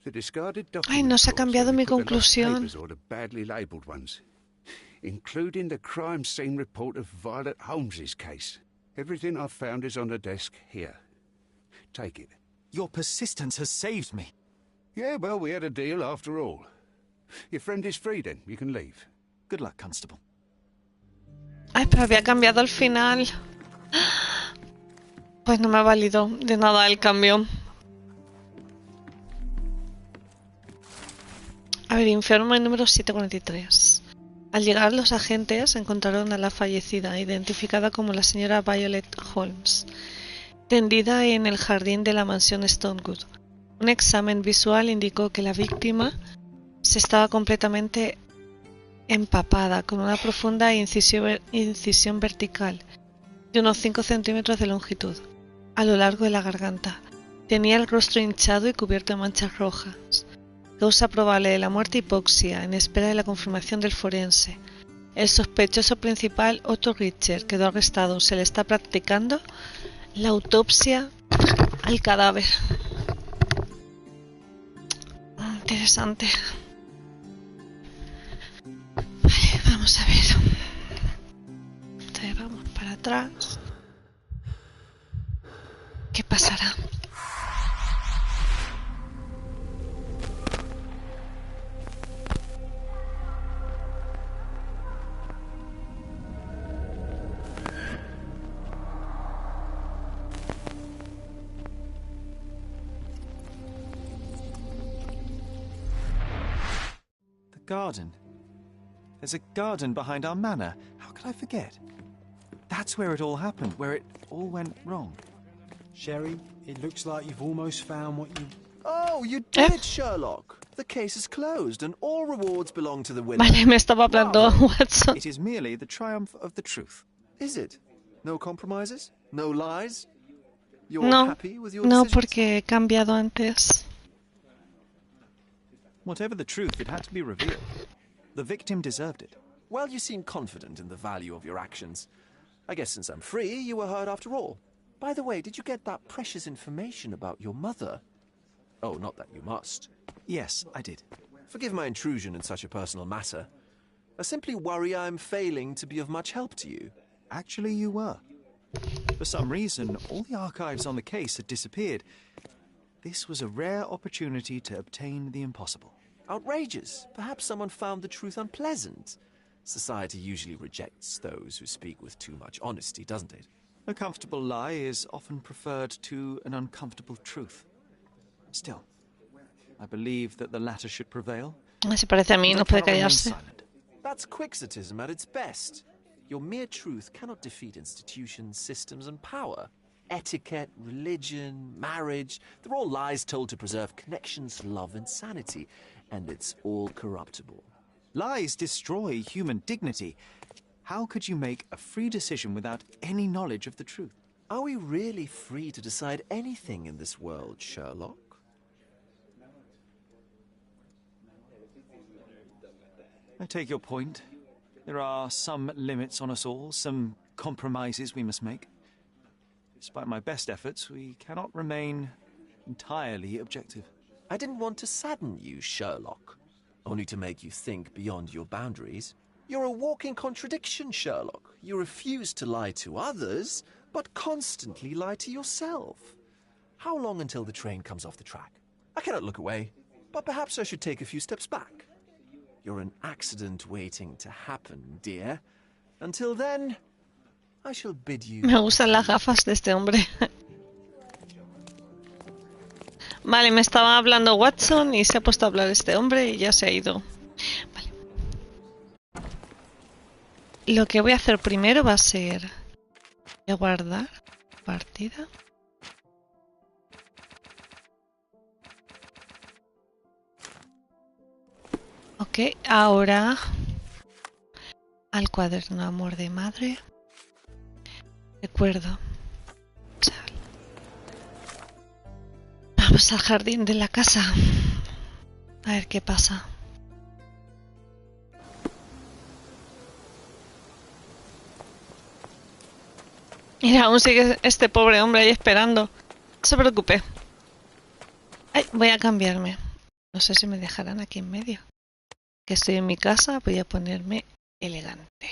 The discarded documents. Ay, no se ha cambiado mi conclusión. Or the badly labelled ones, including the crime scene report of Violet Holmes's case. Everything I've found is on the desk here. Take it. Your persistence has saved me. Yeah, well, we had a deal after all. Your friend is free then. You can leave. Good luck, Constable. Ay, pero había cambiado al final. Pues no me ha valido de nada el cambio. A ver, informe número 743. Al llegar los agentes encontraron a la fallecida, identificada como la señora Violet Holmes, tendida en el jardín de la mansión Stonewood. Un examen visual indicó que la víctima se estaba completamente empapada, con una profunda incisión vertical de unos 5 centímetros de longitud a lo largo de la garganta. Tenía el rostro hinchado y cubierto de manchas rojas. Causa probable de la muerte: hipoxia, en espera de la confirmación del forense. El sospechoso principal, Otto Richter, quedó arrestado. Se le está practicando la autopsia al cadáver. Interesante. Vale, vamos a ver. Entonces vamos para atrás. ¿Qué pasará? Garden. There's a garden behind our manor. How could I forget? That's where it all happened, where it all went wrong. Sherry, it looks like you've almost found what you... Oh, you did, Sherlock. The case is closed and all rewards belong to the winner. Vale, me estaba hablando Watson. It is merely the triumph of the truth. Is it? No compromises? No lies? You're No, happy with your no, decisions? porque he cambiado antes. Whatever the truth, it had to be revealed. The victim deserved it. Well, you seem confident in the value of your actions. I guess since I'm free, you were heard after all. By the way, did you get that precious information about your mother? Oh, not that you must. Yes, I did. Forgive my intrusion in such a personal matter. I simply worry I'm failing to be of much help to you. Actually, you were. For some reason, all the archives on the case had disappeared. This was a rare opportunity to obtain the impossible. Outrageous. Perhaps someone found the truth unpleasant. Society usually rejects those who speak with too much honesty, doesn't it? A comfortable lie is often preferred to an uncomfortable truth. Still, I believe that the latter should prevail. Se parece a mí, no puede callarse. That's quixotism at its best. Your mere truth cannot defeat institutions, systems, and power. Etiquette, religion, marriage, they're all lies told to preserve connections, love, and sanity. And it's all corruptible. Lies destroy human dignity. How could you make a free decision without any knowledge of the truth? Are we really free to decide anything in this world, Sherlock? I take your point. There are some limits on us all, some compromises we must make. Despite my best efforts, we cannot remain entirely objective. I didn't want to sadden you, Sherlock, only to make you think beyond your boundaries. You're a walking contradiction, Sherlock. You refuse to lie to others, but constantly lie to yourself. How long until the train comes off the track? I cannot look away, but perhaps I should take a few steps back. You're an accident waiting to happen, dear. Until then, I shall bid you... Me gustan las gafas de este hombre. Vale, me estaba hablando Watson y se ha puesto a hablar este hombre y ya se ha ido. Vale. Lo que voy a hacer primero va a ser... Voy a guardar partida. Ok, ahora... Al cuaderno Amor de Madre. Recuerdo. Vamos al jardín de la casa. A ver qué pasa. Mira, aún sigue este pobre hombre ahí esperando. No se preocupe. Ay, voy a cambiarme. No sé si me dejarán aquí en medio. Que estoy en mi casa, voy a ponerme elegante.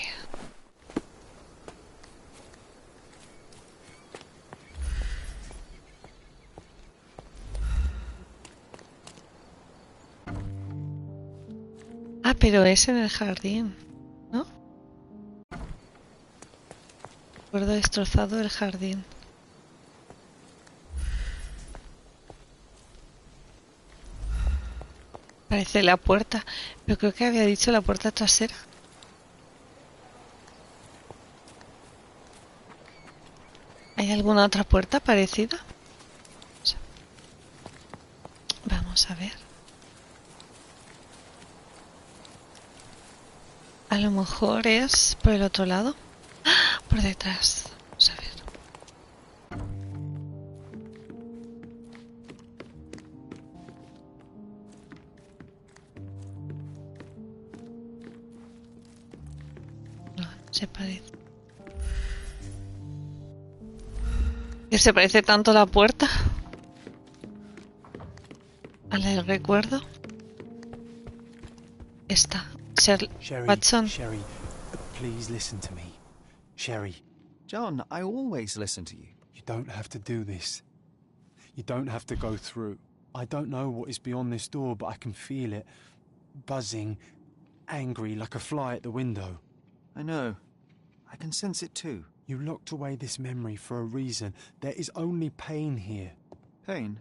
Ah, pero es en el jardín, ¿no? Recuerdo destrozado el jardín. Parece la puerta, pero creo que había dicho la puerta trasera. ¿Hay alguna otra puerta parecida? Vamos a ver. A lo mejor es por el otro lado. ¡Ah! Por detrás. Vamos a ver. No, se parece. ¿Que se parece tanto a la puerta? al recuerdo. Esta. Sherry, Watson. Sherry, please listen to me. Sherry. John, I always listen to you. You don't have to do this. You don't have to go through. I don't know what is beyond this door, but I can feel it. Buzzing, angry, like a fly at the window. I know. I can sense it too. You locked away this memory for a reason. There is only pain here. Pain.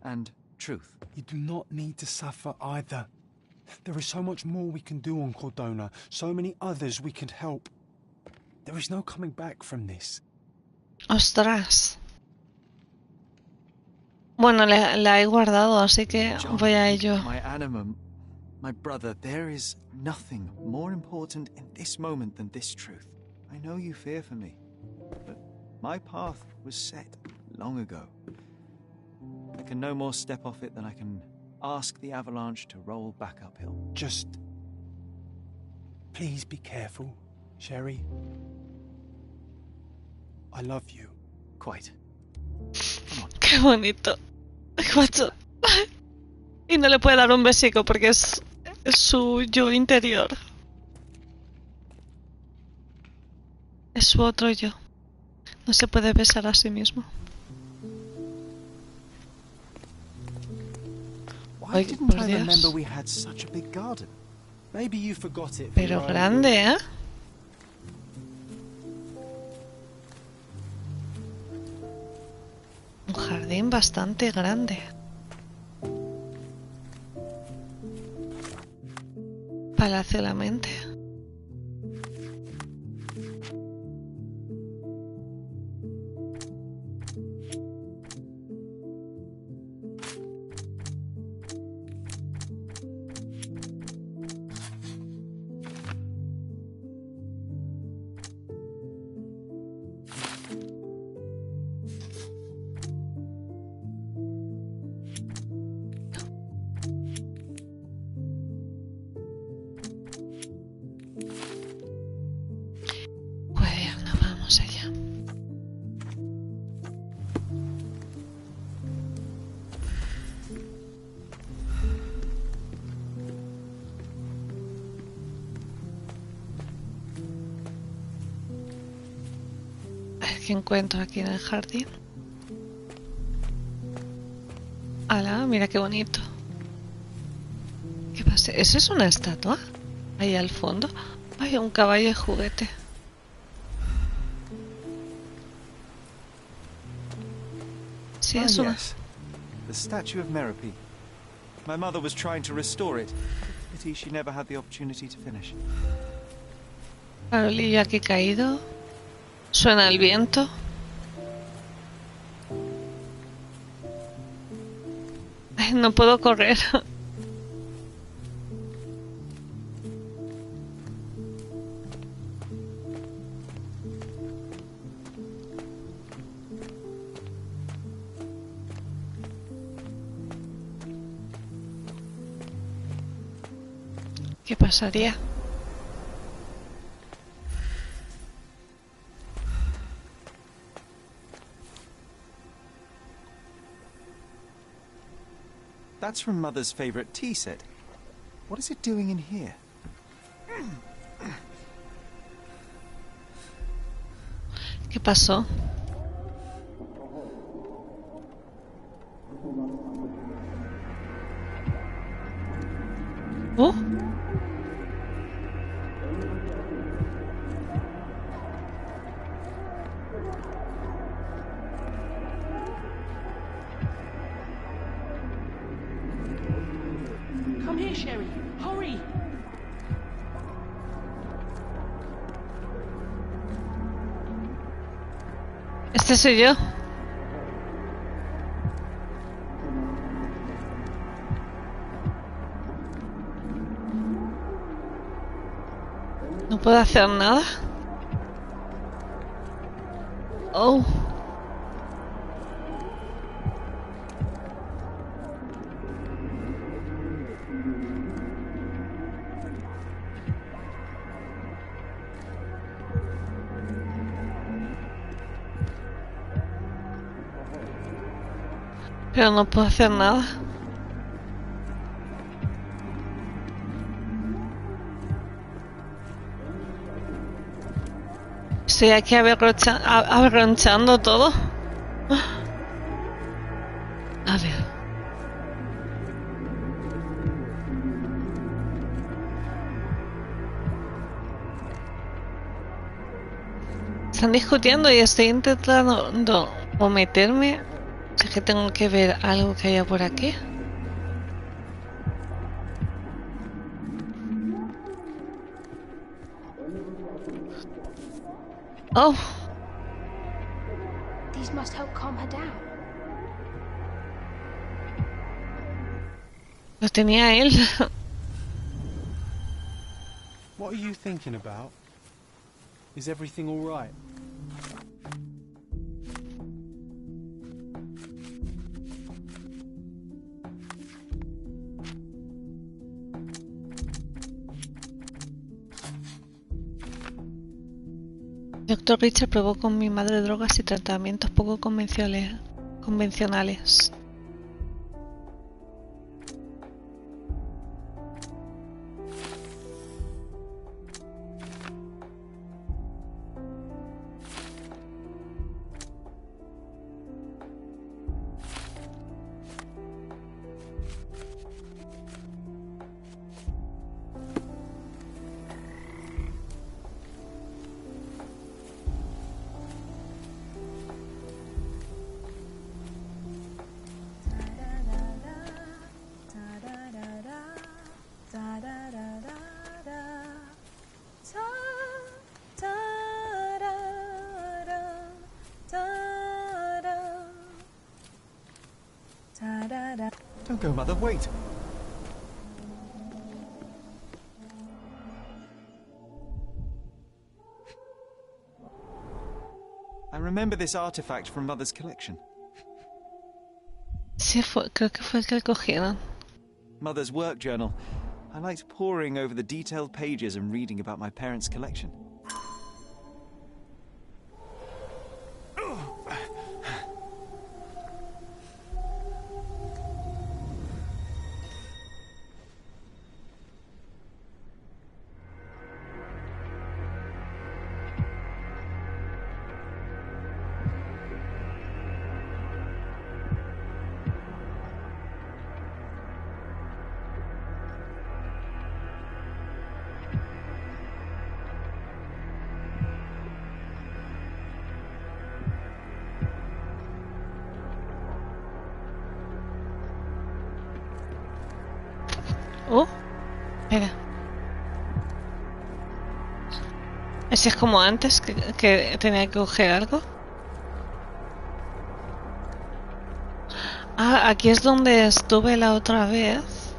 And truth. You do not need to suffer either. There is so much more we can do on Cordona, so many others we can help. There is no coming back from this. Ostras. Bueno, la he guardado, así que John, voy a ello. My animum, my brother, there is nothing more important in this moment than this truth. I know you fear for me, but my path was set long ago. I can no more step off it than I can ask the avalanche to roll back uphill. Just... please be careful, Sherry. I love you. Quite. Come on. Qué bonito. Macho. Y no le puede dar un besico porque es su yo interior. Es su otro yo. No se puede besar a sí mismo. Why Ay, didn't por I Dios. remember we had such a big garden? Maybe you forgot it. Pero grande, ¿eh? Un jardín bastante grande. Palacio de la mente. Bueno, vamos allá. A ver qué encuentro aquí en el jardín. ¡Hala! Mira qué bonito. ¿Qué pasa? ¿Eso es una estatua? Ahí al fondo. Ay, un caballo de juguete. Sí, es una... Yes. The statue of Merope. My mother was trying to restore it. Pity she never had the opportunity to finish. Farolillo aquí caído. Suena el viento. Ay, no puedo correr. ¿Qué pasaría? That's from Mother's favorite tea set. What is it doing in here? ¿Qué pasó? ¿Oh? Come here, Sherry. Hurry! Este soy yo. No puedo hacer nada. Oh. Pero no puedo hacer nada. Estoy aquí avergonzando todo. A ver. Están discutiendo y estoy intentando o meterme. Sé que tengo que ver algo que haya por aquí. Oh. These must help calm her down. Lo tenía él. What are you thinking about? Is everything all right? Dr. Richard probó con mi madre drogas y tratamientos poco convencionales. Don't go, Mother, wait. I remember this artifact from Mother's collection. Sí, creo que fue el que cogieron. Mother's work journal. I liked poring over the detailed pages and reading about my parents' collection. Oh, espera. Ese es como antes que tenía que coger algo. Ah, aquí es donde estuve la otra vez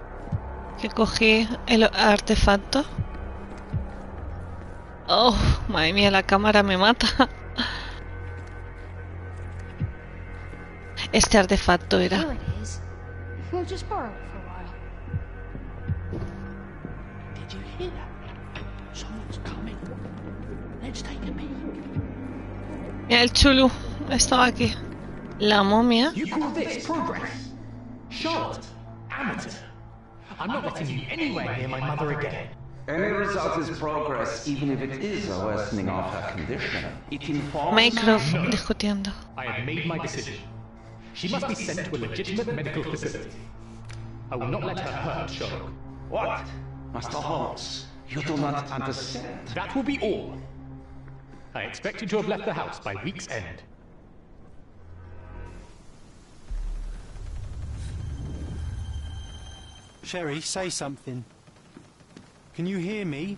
que cogí el artefacto. Oh, madre mía, la cámara me mata. Este artefacto era. Here it is. We'll just borrow it for a while. Did you hear that? Someone's coming. Let's take a peek. Mira, el chulu estaba aquí. La momia. You call this progress? Charlotte, amateur. I'm not letting you anywhere near my mother again. Any result is progress, even if it is a worsening of her condition. It informs... Mycroft discutiendo. I have made my decision. She must be sent to a legitimate medical facility. I will not let her hurt Sherlock. What? Master Holmes, you do not understand. That will be all. I expect you to have left the house by week's end. Sherry, say something. Can you hear me?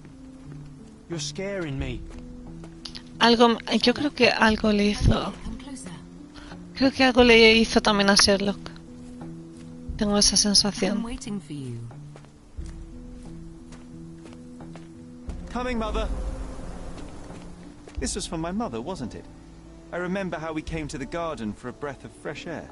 You're scaring me. Algo, yo creo que algo le hizo. Creo que algo le hizo también a Sherlock. Tengo esa sensación. Coming, Mother. This was for my mother, wasn't it? I remember how we came to the garden for a breath of fresh air.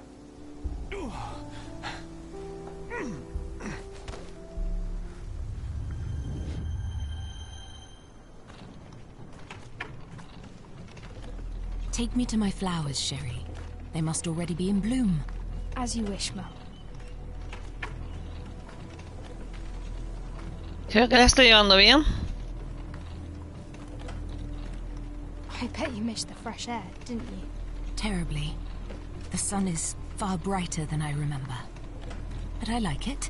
Take me to my flowers, Sherry. They must already be in bloom. As you wish, Mum. Creo que la estoy llevando bien. I bet you missed the fresh air, didn't you? Terribly. The sun is far brighter than I remember. But I like it.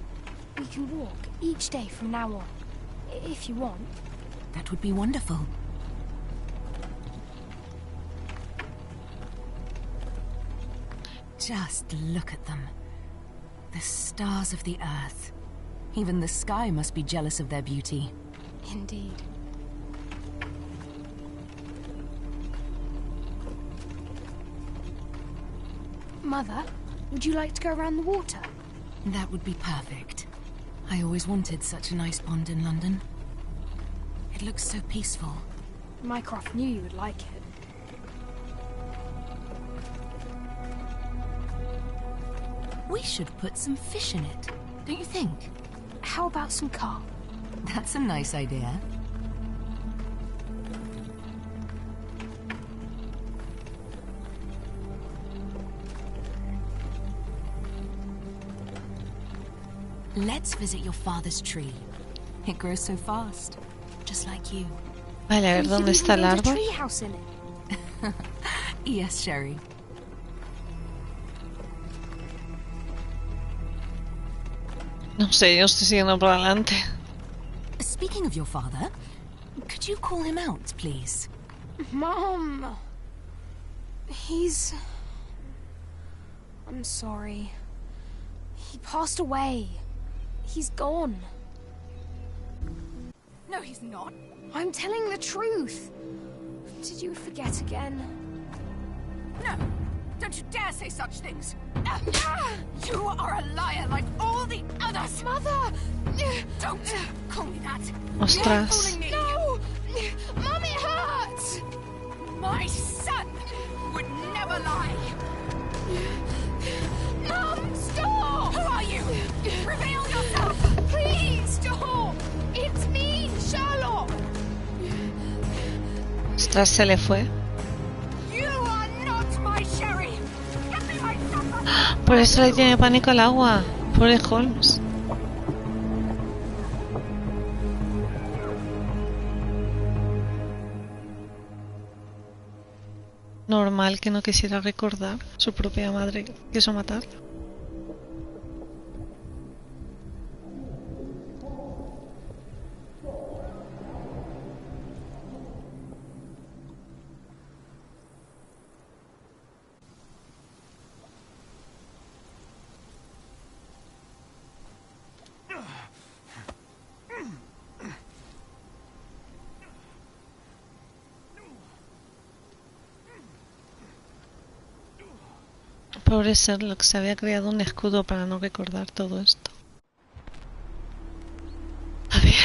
We can walk each day from now on, if you want. That would be wonderful. Just look at them. The stars of the earth. Even the sky must be jealous of their beauty. Indeed. Mother, would you like to go around the water? That would be perfect. I always wanted such a nice pond in London. It looks so peaceful. Mycroft knew you would like it. We should put some fish in it, don't you think? How about some carp? That's a nice idea. Let's visit your father's tree. It grows so fast, just like you. Vale, a ver dónde está el árbol. Yes, Sherry. No sé, yo estoy siguiendo por delante. Speaking of your father, could you call him out, please? Mom! I'm sorry. He passed away. He's gone. No, he's not. I'm telling the truth. Did you forget again? No! Don't you dare say such things! You are a liar like all the others! Mother! Don't call me that! Ostras. No! Mum, it hurts! My son would never lie! Mum, stop! Who are you? Reveal yourself! Please, stop! It's me, Sherlock! Ostras, se le fue. You are not my Sherry! Get me my supper! Por eso le tiene pánico al agua. Pobre Holmes. Normal que no quisiera recordar. Su propia madre quiso matarlo. Pobre Sherlock, se había creado un escudo para no recordar todo esto. A ver.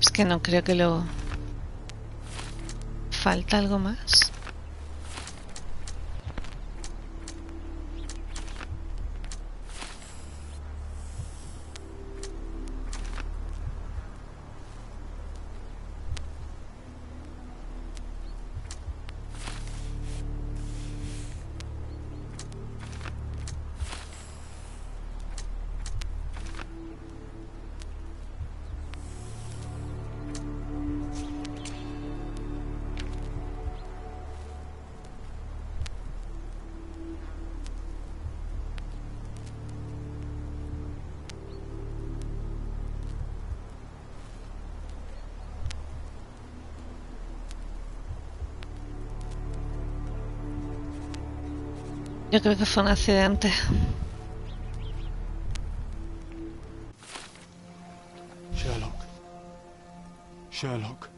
Es que no creo que lo... ¿Falta algo más? Yo creo que fue un accidente. Sherlock. Sherlock.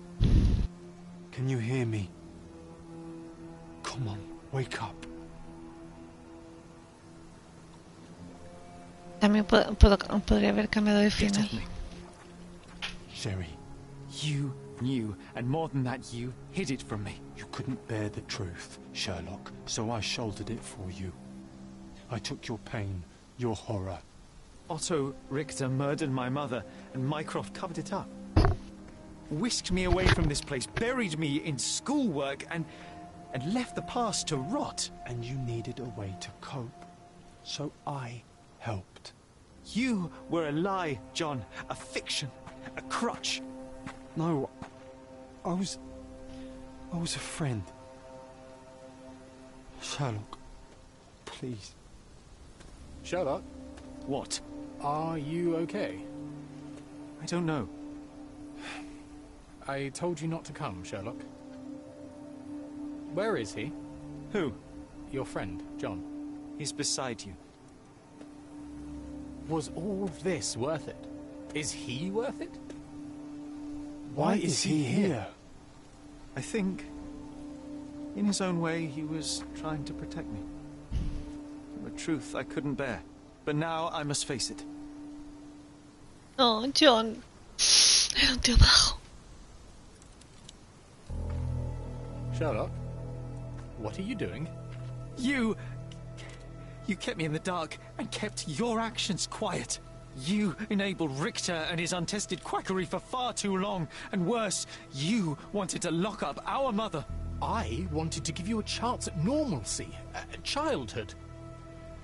Can you hear me? Come on, wake up. También podría haber cambiado de Get final. off me. Sherry, You knew, and more than that, you hid it from me. you couldn't bear the truth, Sherlock, so I shouldered it for you. I took your pain, your horror. Otto Richter murdered my mother, and Mycroft covered it up. Whisked me away from this place, buried me in schoolwork, and left the past to rot. And you needed a way to cope, so I helped. You were a lie, John. A fiction. A crutch. No, I was a friend. Sherlock, please. Sherlock, What? are you okay? I don't know. I told you not to come, Sherlock. Where is he? Who? Your friend, John. He's beside you. Was all this worth it? Is he worth it? Why is he here? I think, in his own way, he was trying to protect me. From a truth I couldn't bear. But now I must face it. Oh, John. Era un tío bajo. Sherlock, what are you doing? You kept me in the dark and kept your actions quiet. You enabled Richter and his untested quackery for far too long. And worse, you wanted to lock up our mother. I wanted to give you a chance at normalcy, childhood.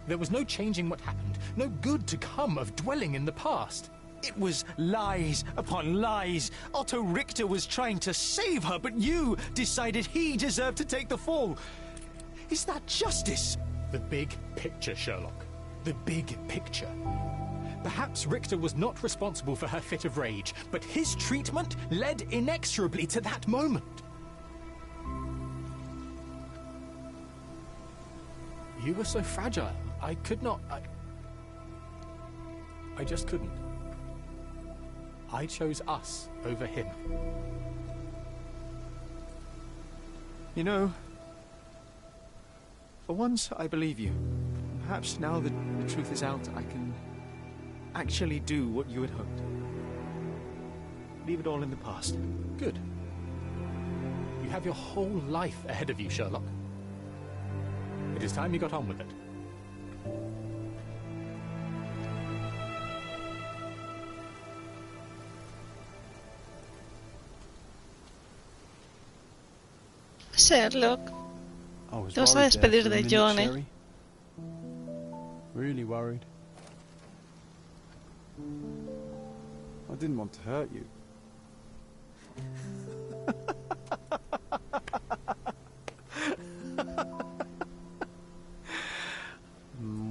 There was no changing what happened, no good to come of dwelling in the past. It was lies upon lies. Otto Richter was trying to save her, but you decided he deserved to take the fall. Is that justice? The big picture, Sherlock. The big picture. Perhaps Richter was not responsible for her fit of rage, but his treatment led inexorably to that moment. You were so fragile. I could not... I just couldn't. I chose us over him. You know, for once I believe you. Perhaps now that the truth is out, I can actually do what you had hoped. Leave it all in the past. Good. You have your whole life ahead of you, Sherlock. It is time you got on with it. Sherlock. I was Te vas a worried there despedir for a de minute, John, ¿eh? Sherry. Really worried. I didn't want to hurt you.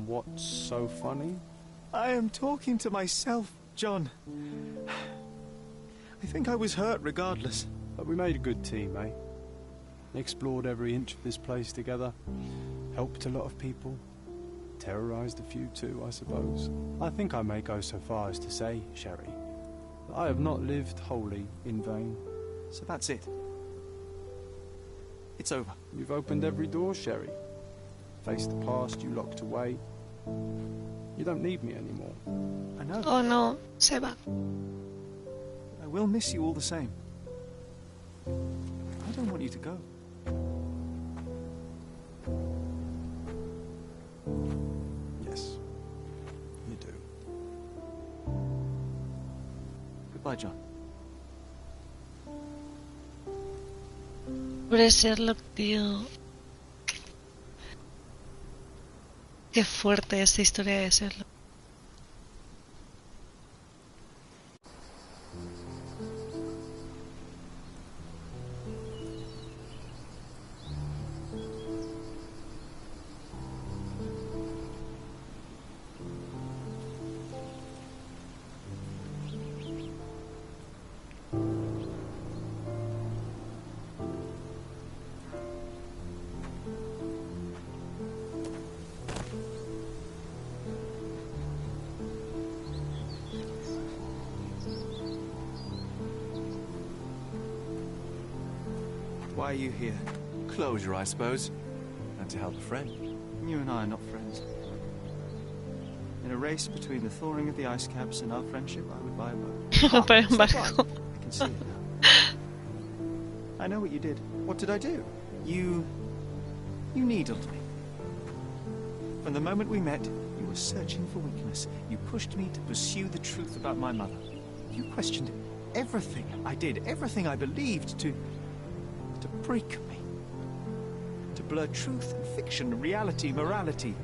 What's so funny? I am talking to myself, John. I think I was hurt regardless. But we made a good team, eh? Explored every inch of this place together. Helped a lot of people. Terrorized a few too, I suppose. I think I may go so far as to say, Sherry, that I have not lived wholly in vain. So that's it. It's over. You've opened every door, Sherry. Faced the past you locked away. You don't need me anymore. I know. Oh no, se va. I will miss you all the same. I don't want you to go. Yes, you do. Goodbye, John. Pobre Sherlock, tío. Qué fuerte esta historia de Sherlock. Why are you here? Closure, I suppose. And to help a friend. You and I are not friends. In a race between the thawing of the ice caps and our friendship, I would buy a boat. Para un So barco. fine. I can see it now. I know what you did. What did I do? You needled me. From the moment we met, you were searching for weakness. You pushed me to pursue the truth about my mother. You questioned everything I did, everything I believed, to break me. To blur truth and fiction, reality, morality.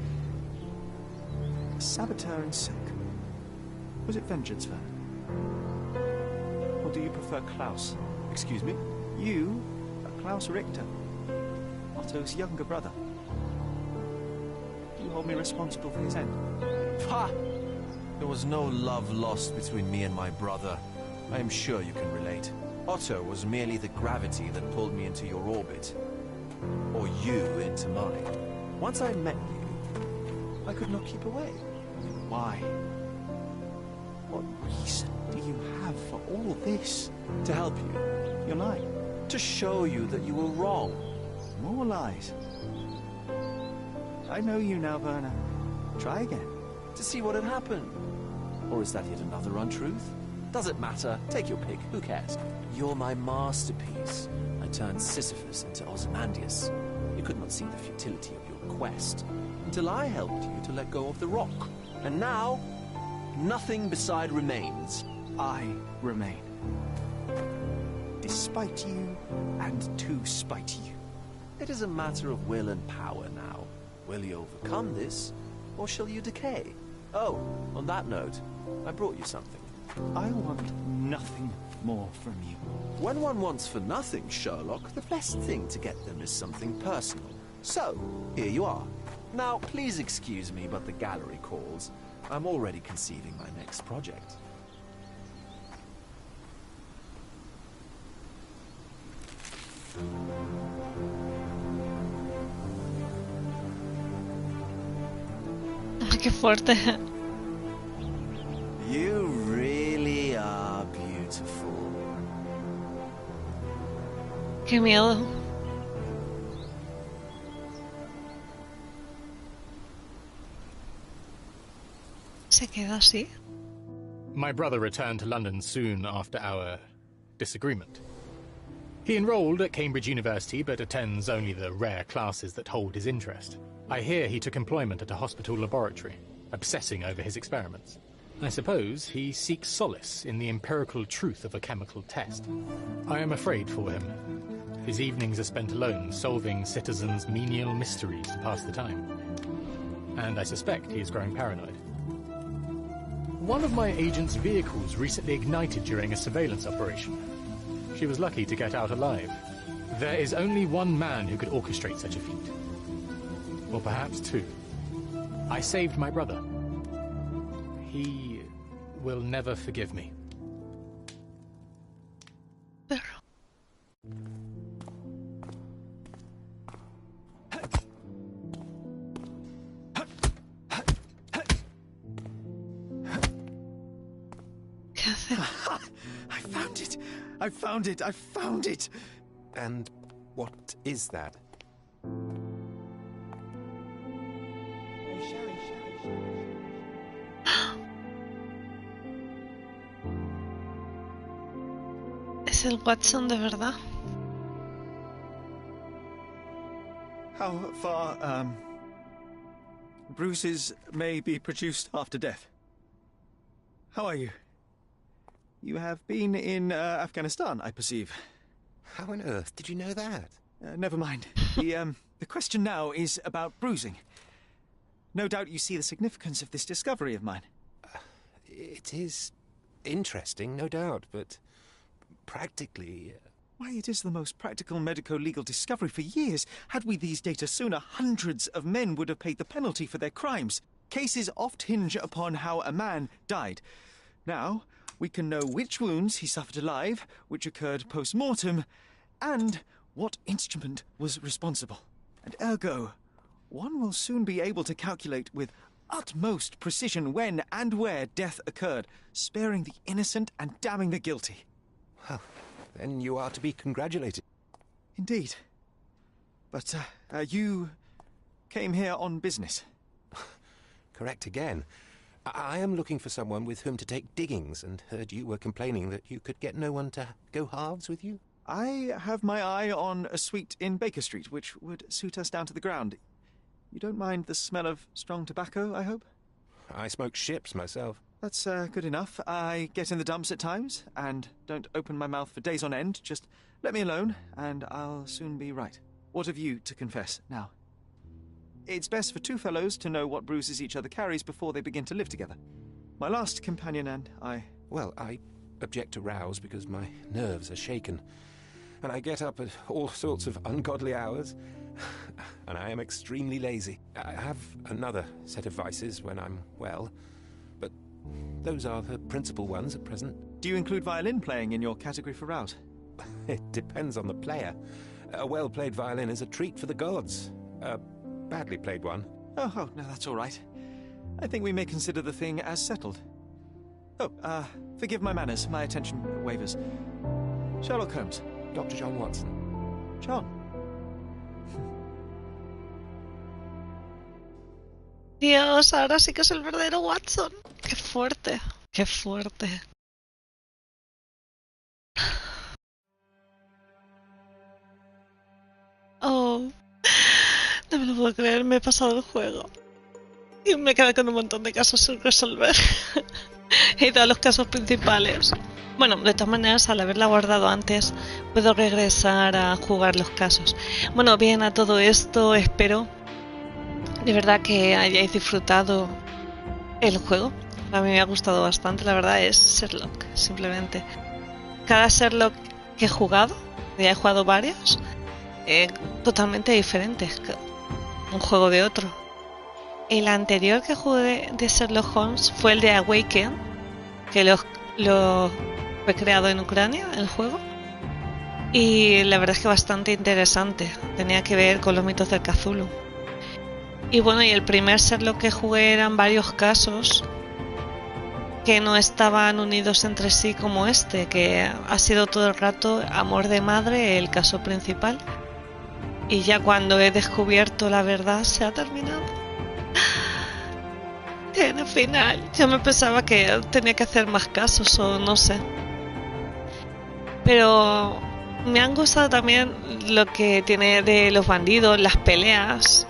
A saboteur in silk. Was it vengeance, Vernon? Or do you prefer Klaus? Excuse me? You are Klaus Richter, Otto's younger brother. Do you hold me responsible for his end? Ha! There was no love lost between me and my brother. I am sure you can relate. Otto was merely the gravity that pulled me into your orbit. Or you into mine. Once I met you, I could not keep away. Why? What reason do you have for all this? To help you. You're lying. To show you that you were wrong. More lies. I know you now, Werner. Try again. To see what had happened. Or is that yet another untruth? Does it matter? Take your pick. Who cares? You're my masterpiece. I turned Sisyphus into Ozymandias. You could not see the futility of your quest until I helped you to let go of the rock. And now, nothing beside remains. I remain. Despite you and to spite you. It is a matter of will and power now. Will you overcome this, or shall you decay? Oh, on that note, I brought you something. I want nothing more from you. When one wants for nothing, Sherlock, the best thing to get them is something personal. So, here you are. Now, please excuse me, but the gallery calls. I'm already conceiving my next project. Qué fuerte. You really are beautiful. Qué miedo. Se queda así. My brother returned to London soon after our disagreement. He enrolled at Cambridge University, but attends only the rare classes that hold his interest. I hear he took employment at a hospital laboratory, obsessing over his experiments. I suppose he seeks solace in the empirical truth of a chemical test. I am afraid for him. His evenings are spent alone, solving citizens' menial mysteries to pass the time. And I suspect he is growing paranoid. One of my agent's vehicles recently ignited during a surveillance operation. She was lucky to get out alive. There is only one man who could orchestrate such a feat. Or perhaps two. I saved my brother. He will never forgive me. Perro. ¿Qué hace? I found it! I found it! I found it! And what is that? ¿Es el Watson de verdad? How far, bruises may be produced after death? How are you? You have been in Afghanistan, I perceive. How on earth did you know that? Never mind. The question now is about bruising. No doubt you see the significance of this discovery of mine. It is interesting, no doubt, but practically... Why, it is the most practical medico-legal discovery for years. Had we these data sooner, hundreds of men would have paid the penalty for their crimes. Cases oft hinge upon how a man died. Now, we can know which wounds he suffered alive, which occurred post-mortem, and what instrument was responsible. And ergo, one will soon be able to calculate with utmost precision when and where death occurred, sparing the innocent and damning the guilty. Well, then you are to be congratulated. Indeed. But, you came here on business. Correct again. I am looking for someone with whom to take diggings, and heard you were complaining that you could get no one to go halves with you. I have my eye on a suite in Baker Street, which would suit us down to the ground. You don't mind the smell of strong tobacco, I hope? I smoke ships myself. That's good enough. I get in the dumps at times, and don't open my mouth for days on end. Just let me alone, and I'll soon be right. What have you to confess now? It's best for two fellows to know what bruises each other carries before they begin to live together. My last companion and I... Well, I object to rows because my nerves are shaken, and I get up at all sorts of ungodly hours, and I am extremely lazy. I have another set of vices when I'm well, but those are the principal ones at present. Do you include violin playing in your category for rout? It depends on the player. A well-played violin is a treat for the gods. A badly played one. Oh, no, that's all right. I think we may consider the thing as settled. Oh, forgive my manners. My attention wavers. Sherlock Holmes. Dr. John Watson. John. Dios, ahora sí que es el verdadero Watson. Qué fuerte, qué fuerte. Oh, no me lo puedo creer, me he pasado el juego. Y me quedado con un montón de casos sin resolver. He ido a los casos principales. Bueno, de todas maneras, al haberla guardado antes, puedo regresar a jugar los casos. Bueno, bien, a todo esto, espero de verdad que hayáis disfrutado el juego. A mí me ha gustado bastante, la verdad, es Sherlock, simplemente. Cada Sherlock que he jugado, ya he jugado varios, totalmente diferentes, un juego de otro. El anterior que jugué de Sherlock Holmes fue el de Awaken, que lo fue creado en Ucrania, el juego. Y la verdad es que bastante interesante, tenía que ver con los mitos del Cthulhu. Y bueno, y el primer Sherlock que jugué eran varios casos que no estaban unidos entre sí como este, que ha sido todo el rato amor de madre el caso principal. Y ya cuando he descubierto la verdad se ha terminado. Tiene final. Yo me pensaba que tenía que hacer más casos o no sé. Pero me han gustado también lo que tiene de los bandidos, las peleas.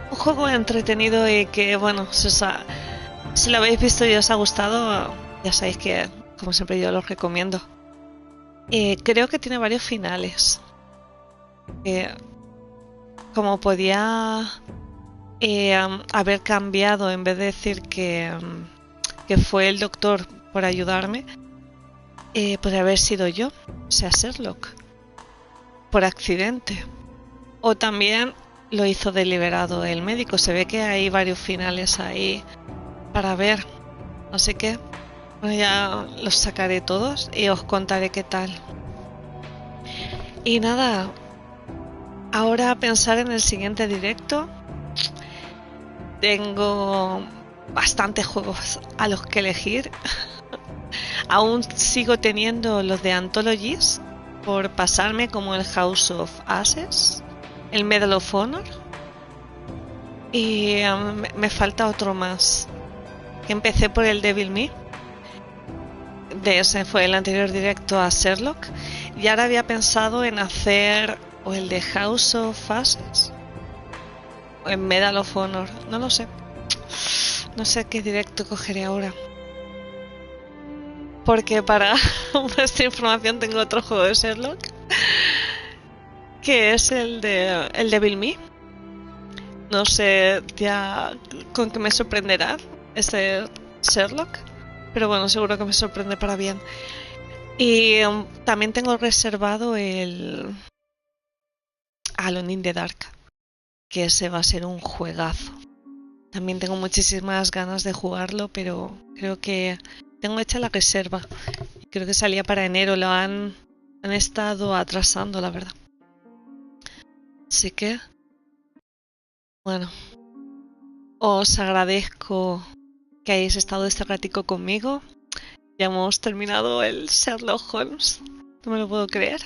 Un juego entretenido y que, bueno, si lo habéis visto y os ha gustado, ya sabéis que, como siempre, yo lo recomiendo. Creo que tiene varios finales. Como podía haber cambiado, en vez de decir que fue el doctor por ayudarme, podría haber sido yo, o sea, Sherlock, por accidente. O también lo hizo deliberado el médico. Se ve que hay varios finales ahí para ver. Así que bueno, ya los sacaré todos y os contaré qué tal. Y nada, ahora a pensar en el siguiente directo. Tengo bastantes juegos a los que elegir. Aún sigo teniendo los de Anthologies por pasarme, como el House of Ashes, el Medal of Honor, y me falta otro más, que empecé por el Devil Me. De ese fue el anterior directo a Sherlock, y ahora había pensado en hacer o el de House of Ashes o el Medal of Honor, no lo sé. No sé qué directo cogeré ahora, porque para vuestra información tengo otro juego de Sherlock, que es el Devil Me. No sé ya con qué me sorprenderá ese Sherlock, pero bueno, seguro que me sorprende para bien. Y también tengo reservado el Alone in the Dark, que ese va a ser un juegazo. También tengo muchísimas ganas de jugarlo, pero creo que tengo hecha la reserva. Creo que salía para enero, lo han estado atrasando, la verdad. Así que, bueno, os agradezco que hayáis estado este ratico conmigo. Ya hemos terminado el Sherlock Holmes, no me lo puedo creer.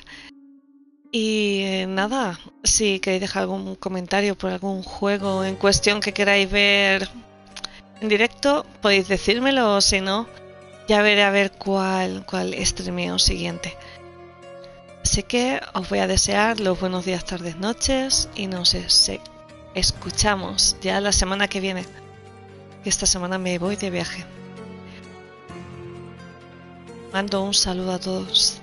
Y nada, si queréis dejar algún comentario por algún juego en cuestión que queráis ver en directo, podéis decírmelo, o si no, ya veré a ver cuál streameo siguiente. Así que os voy a desear los buenos días, tardes, noches y nos escuchamos ya la semana que viene, que esta semana me voy de viaje. Mando un saludo a todos.